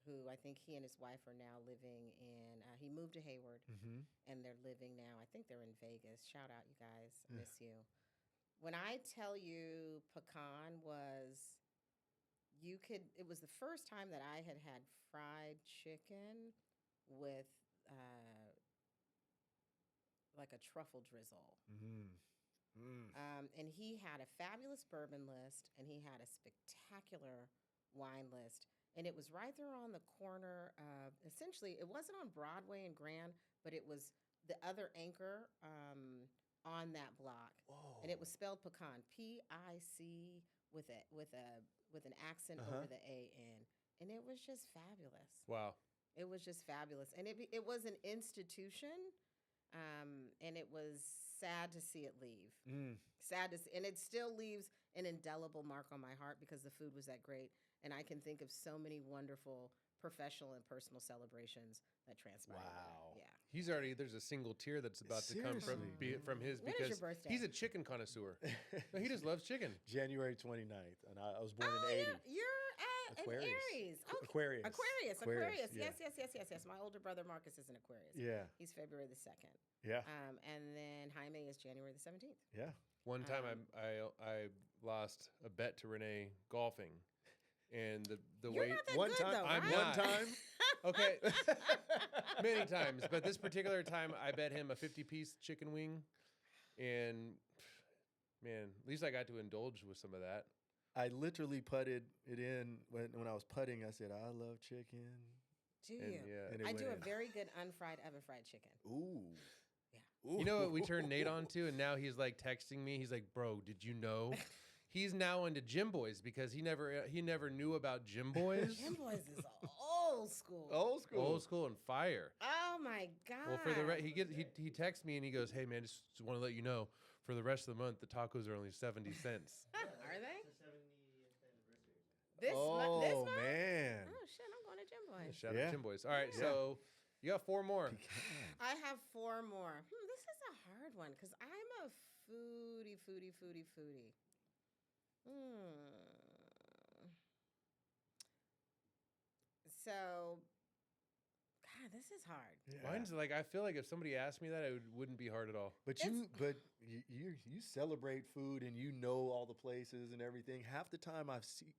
who I think he and his wife are now living in, he moved to Hayward, and they're living now, I think they're in Vegas. Shout out, you guys. I miss you. When I tell you Pecan was, it was the first time that I had fried chicken with like a truffle drizzle. And he had a fabulous bourbon list, and he had a spectacular wine list. And it was right there on the corner of, essentially, it wasn't on Broadway and Grand, but it was the other anchor on that block. Whoa. And it was spelled Pecan, P-I-C with an accent over the A-N. And it was just fabulous. Wow. It was just fabulous. And it was an institution, and it was sad to see it leave. Sad to see, and it still leaves an indelible mark on my heart because the food was that great. And I can think of so many wonderful professional and personal celebrations that transpired. Wow. Yeah. He's already there's a single tear that's about to come Seriously, from his When is because your birthday? he's a chicken connoisseur. No, he just loves chicken. January 29th, and I was born Oh, in 80. you're an Aquarius. Aries. Aqu- Okay. Aquarius. Aquarius. Aquarius, Yes. My older brother Marcus is an Aquarius. Yeah. He's February the 2nd. Yeah. And then Jaime is January the 17th. Yeah. One time I lost a bet to Rene golfing, and the You're way not that One good time, though, I'm right? not. One time. okay many times, but this particular time I bet him a 50-piece chicken wing, and man, at least I got to indulge with some of that. I literally putted it in when I was putting. I said, "I love chicken." Do And, you? yeah. And it I went do a in. very good unfried oven fried chicken. Ooh. Yeah. Ooh. You know what we turned Nate on to, and now he's like texting me. He's like, "Bro, did you know?" He's now into Gym Boys because he never knew about Gym Boys. Jim Boys is old school. Old school. Old school and fire. Oh my god. Well, for the he texts me and he goes, "Hey man, just want to let you know, for the rest of the month, the tacos are only 70 cents." Are they? It's the 70th anniversary. This Oh month? man. Oh shit! I'm going to Jim Boys. Shout Yeah. out Gym Boys. All right, so you got 4 more. I have 4 more. This is a hard one because I'm a foodie. So, God, this is hard. Mine's like I feel like if somebody asked me that, it wouldn't be hard at all. But you celebrate food and you know all the places and everything. Half the time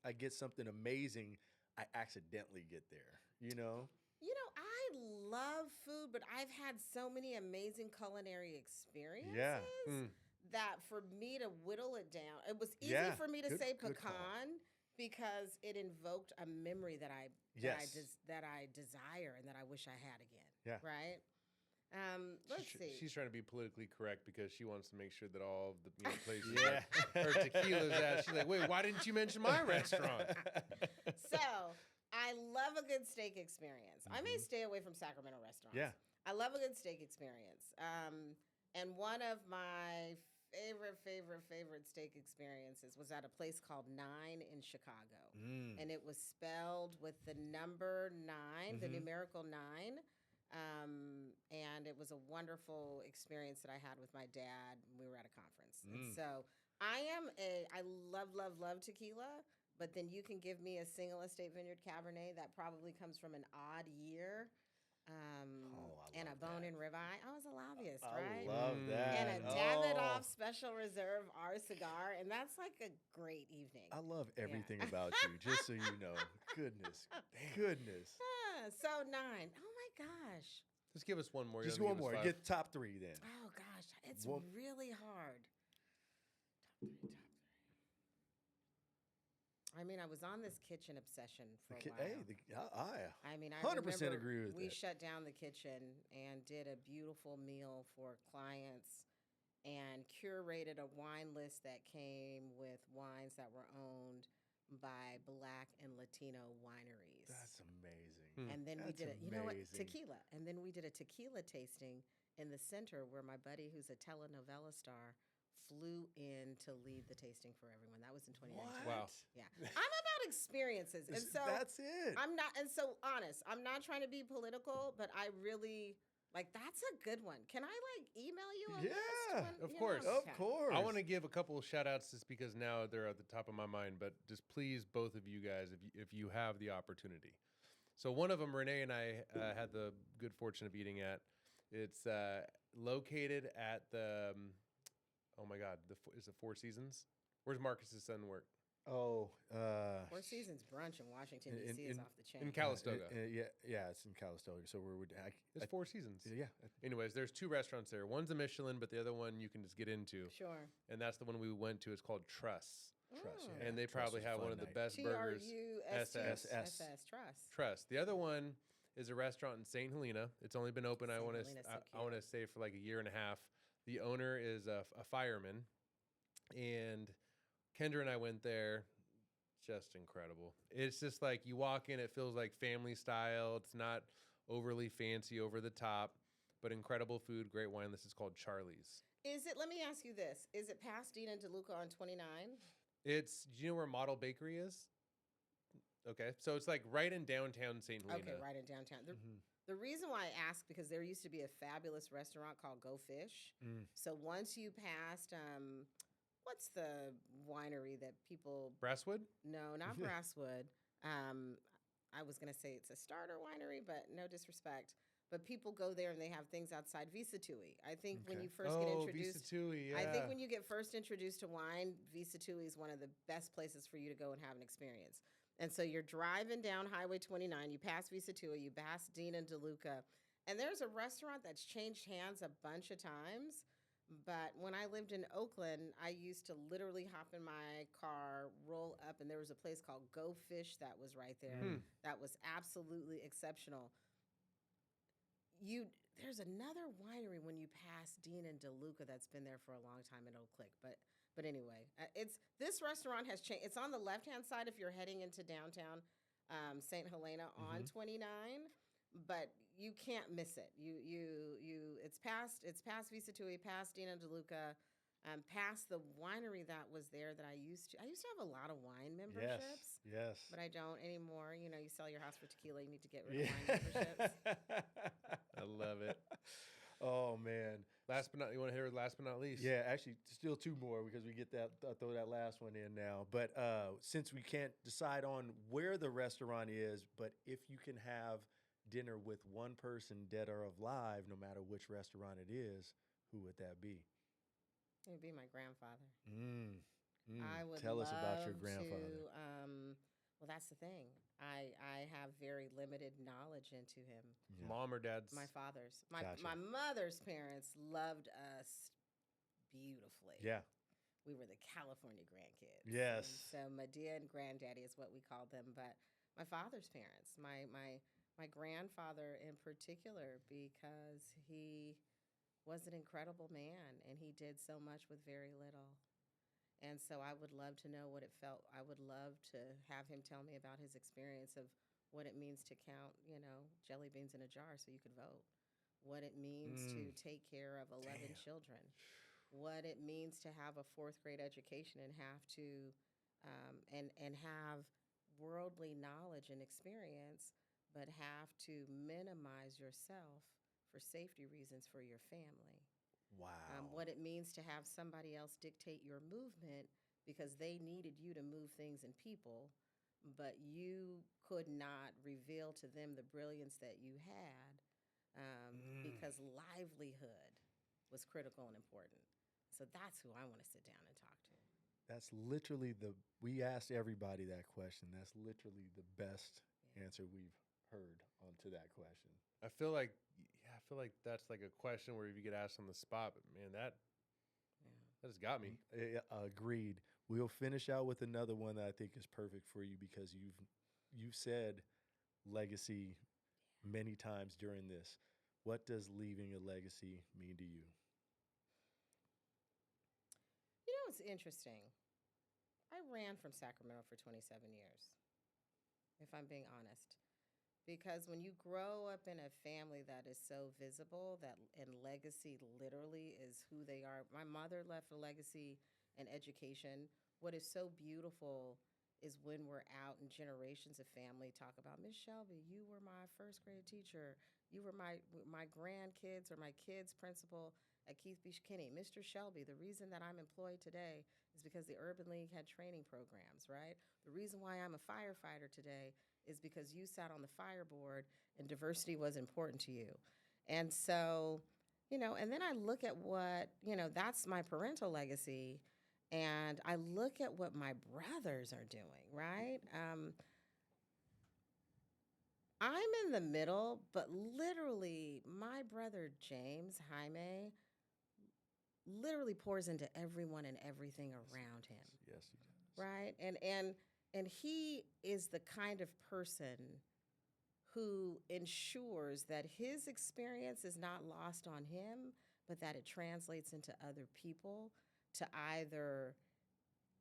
I get something amazing, I accidentally get there. You know? You know, I love food, but I've had so many amazing culinary experiences that for me to whittle it down, it was easy Yeah, for me to good- say good call. pecan because it invoked a memory that I Yes. that I desire and that I wish I had again. Yeah. Right. Let's see. She's trying to be politically correct because she wants to make sure that all of the places Yeah. her tequila's at. She's like, wait, why didn't you mention my restaurant? So I love a good steak experience. I may stay away from Sacramento restaurants. Yeah. I love a good steak experience. And one of my favorite steak experiences was at a place called Nine in Chicago. And it was spelled with the number 9, the numerical 9. And it was a wonderful experience that I had with my dad. We were at a conference. And so I love tequila, but then you can give me a single estate vineyard Cabernet that probably comes from an odd year. And a bone-in ribeye. I was a lobbyist, right? I love that. And a Davidoff Special Reserve R cigar, and that's like a great evening. I love everything about you, just so you know. Goodness. So 9. Oh my gosh. Just give us one more. Just You don't one give us more. 5. Get top 3 then. Oh gosh, it's Well- really hard. Top 3. I mean, I was on this kitchen obsession for a while. I mean, I 100% remember agree with we that. shut down the kitchen and did a beautiful meal for clients and curated a wine list that came with wines that were owned by Black and Latino wineries. That's amazing. And then we That's did it. You know what? amazing. Tequila. And then we did a tequila tasting in the center where my buddy, who's a telenovela star, flew in to lead the tasting for everyone. That was in 2019. Wow. Yeah. I'm about experiences. And so That's it. I'm not, and so honest, I'm not trying to be political, but I really, like, that's a good one. Can I, like, email you a list? Of you course. know? Of course. I want to give a couple of shout outs just because now they're at the top of my mind, but just please, both of you guys, if you have the opportunity. So one of them, Rene and I had the good fortune of eating at. It's located at the, oh my God, is it Four Seasons? Where's Marcus's son work? Oh, Four Seasons Brunch in Washington, D.C. is off the chain. In Calistoga. yeah, it's in Calistoga. So It's Four Seasons. yeah. Anyways, there's 2 restaurants there. One's a Michelin, but the other one you can just get into. Sure. And that's the one we went to. It's called Truss. Trust. Yeah. And they Trust probably was have fun one of the night. best burgers. TRUSS. Trust. Trust. The other one is a restaurant in St. Helena. It's only been open, I St. want Helena's so I want to cute. say, for like a year and a half. The owner is a fireman. And Kendra and I went there. Just incredible. It's just like you walk in, it feels like family style. It's not overly fancy, over the top, but incredible food, great wine. This is called Charlie's. Let me ask you this. Is it past Dean and DeLuca on 29? Do you know where Model Bakery is? Okay, so it's like right in downtown St. Helena. Okay, right in downtown. The reason why I ask, because there used to be a fabulous restaurant called Go Fish. So once you passed, what's the winery that people... Brasswood? No, not Brasswood. I was going to say it's a starter winery, but no disrespect. But people go there and they have things outside. Visa Tui. I think when you first get introduced... Visa Tui, yeah. I think when you get first introduced to wine, Visa Tui is one of the best places for you to go and have an experience. And so you're driving down Highway 29, you pass Visa Tui, you pass Dean and DeLuca, and there's a restaurant that's changed hands a bunch of times. But when I lived in Oakland, I used to literally hop in my car, roll up, and there was a place called Go Fish that was right there. That was absolutely exceptional. There's another winery when you pass Dean and DeLuca that's been there for a long time in Oak Cliff, but anyway, this restaurant has changed. It's on the left-hand side if you're heading into downtown St. Helena on 29, but you can't miss it. It's past Visa Tui, past Dean and DeLuca, past the winery that was there that I used to have a lot of wine memberships. Yes. But I don't anymore. You know, you sell your house for tequila, you need to get rid of wine memberships. I love it. Oh man. You want to hear last but not least? Yeah, actually, still 2 more because we get that. I'll throw that last one in now. But since we can't decide on where the restaurant is, but if you can have dinner with one person, dead or alive, no matter which restaurant it is, who would that be? It would be my grandfather. I I would Tell us about your love grandfather. to, well, that's the thing. I have very limited knowledge into him. Mom or dad's? My father's. Gotcha. My mother's parents loved us beautifully. Yeah. We were the California grandkids. Yes. And so Medea and granddaddy is what we called them. But my father's parents, my My grandfather in particular, because he was an incredible man and he did so much with very little. And so I would love to know what it felt. I would love to have him tell me about his experience of what it means to count, jelly beans in a jar so you could vote. What it means to take care of 11 children. What it means to have a fourth grade education and have to, and have worldly knowledge and experience, but have to minimize yourself for safety reasons for your family. Wow. What it means to have somebody else dictate your movement because they needed you to move things and people, but you could not reveal to them the brilliance that you had because livelihood was critical and important. So that's who I want to sit down and talk to. That's literally we asked everybody that question. That's literally the best answer we've heard onto that question. I feel like that's like a question where if you get asked on the spot, but man, that just got me. Agreed. We'll finish out with another one that I think is perfect for you because you've said legacy many times during this. What does leaving a legacy mean to you? It's interesting. I ran from Sacramento for 27 years, if I'm being honest. Because when you grow up in a family that is so visible, and legacy literally is who they are. My mother left a legacy in education. What is so beautiful is when we're out and generations of family talk about, Miss Shelby, you were my first grade teacher. You were my grandkids or my kids' principal at Keith Beach Kinney. Mr. Shelby, the reason that I'm employed today is because the Urban League had training programs, right? The reason why I'm a firefighter today is because you sat on the fire board and diversity was important to you. And so, and then I look at what, that's my parental legacy, and I look at what my brothers are doing, right? I'm in the middle, but literally my brother James Jaime literally pours into everyone and everything around him. Yes, he does. Right? And he is the kind of person who ensures that his experience is not lost on him, but that it translates into other people to either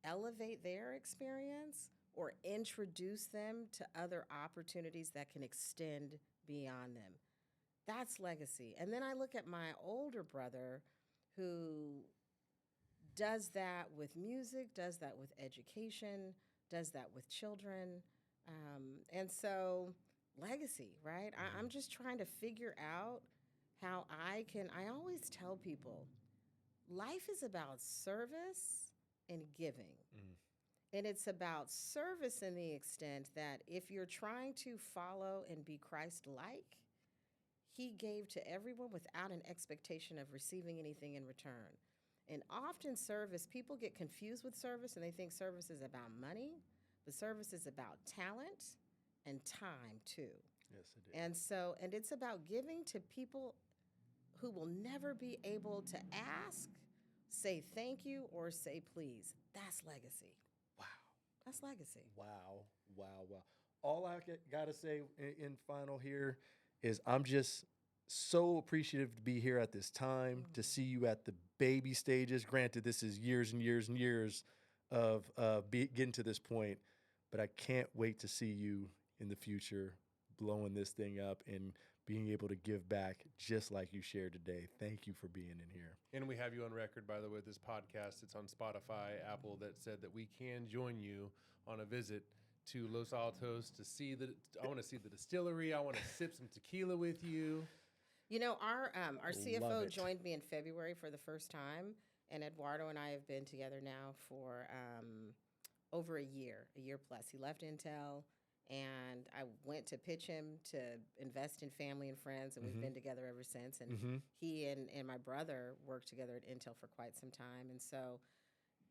elevate their experience or introduce them to other opportunities that can extend beyond them. That's legacy. And then I look at my older brother who does that with music, does that with education, does that with children. And so legacy, right? I'm just trying to figure out how I always tell people, life is about service and giving. And it's about service in the extent that if you're trying to follow and be Christ-like, he gave to everyone without an expectation of receiving anything in return. And often service, people get confused with service and they think service is about money, but service is about talent and time too. Yes, it is. And it's about giving to people who will never be able to ask, say thank you, or say please. That's legacy. Wow. That's legacy. Wow. All I got to say in final here is I'm just so appreciative to be here at this time, to see you at the baby stages. Granted, this is years and years and years of getting to this point, but I can't wait to see you in the future blowing this thing up and being able to give back just like you shared today. Thank you for being in here. And we have you on record, by the way, this podcast. It's on Spotify, Apple, that said that we can join you on a visit to Los Altos to see I want to see the distillery. I want to sip some tequila with you. Our CFO it. joined me in February for the first time, and Eduardo and I have been together now for over a year plus. He left Intel, and I went to pitch him to invest in family and friends, and we've been together ever since. And he and my brother worked together at Intel for quite some time. And so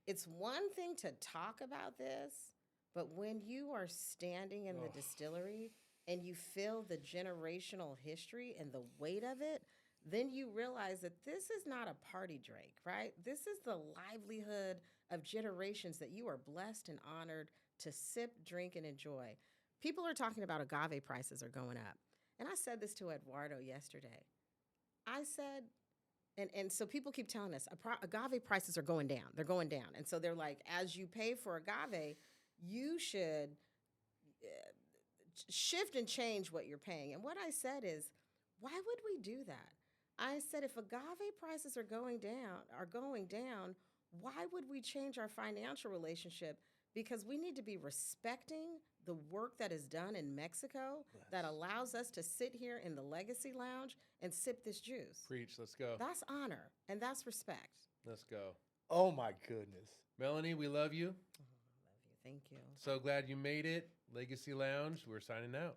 it's one thing to talk about this, but when you are standing in the distillery and you feel the generational history and the weight of it, then you realize that this is not a party drink, right? This is the livelihood of generations that you are blessed and honored to sip, drink, and enjoy. people are talking about agave prices are going up. And I said this to Eduardo yesterday. I said, and so people keep telling us agave prices are going down. They're going down. And so they're like, as you pay for agave, you should shift and change what you're paying. And what I said is, why would we do that? I said, if agave prices are going down, why would we change our financial relationship? Because we need to be respecting the work that is done in Mexico that allows us to sit here in the Legacy Lounge and sip this juice. Preach. Let's go. That's honor and that's respect. Let's go. Oh my goodness. Melanie, we love you. Love you. Thank you. So glad you made it. Legacy Lounge. We're signing out.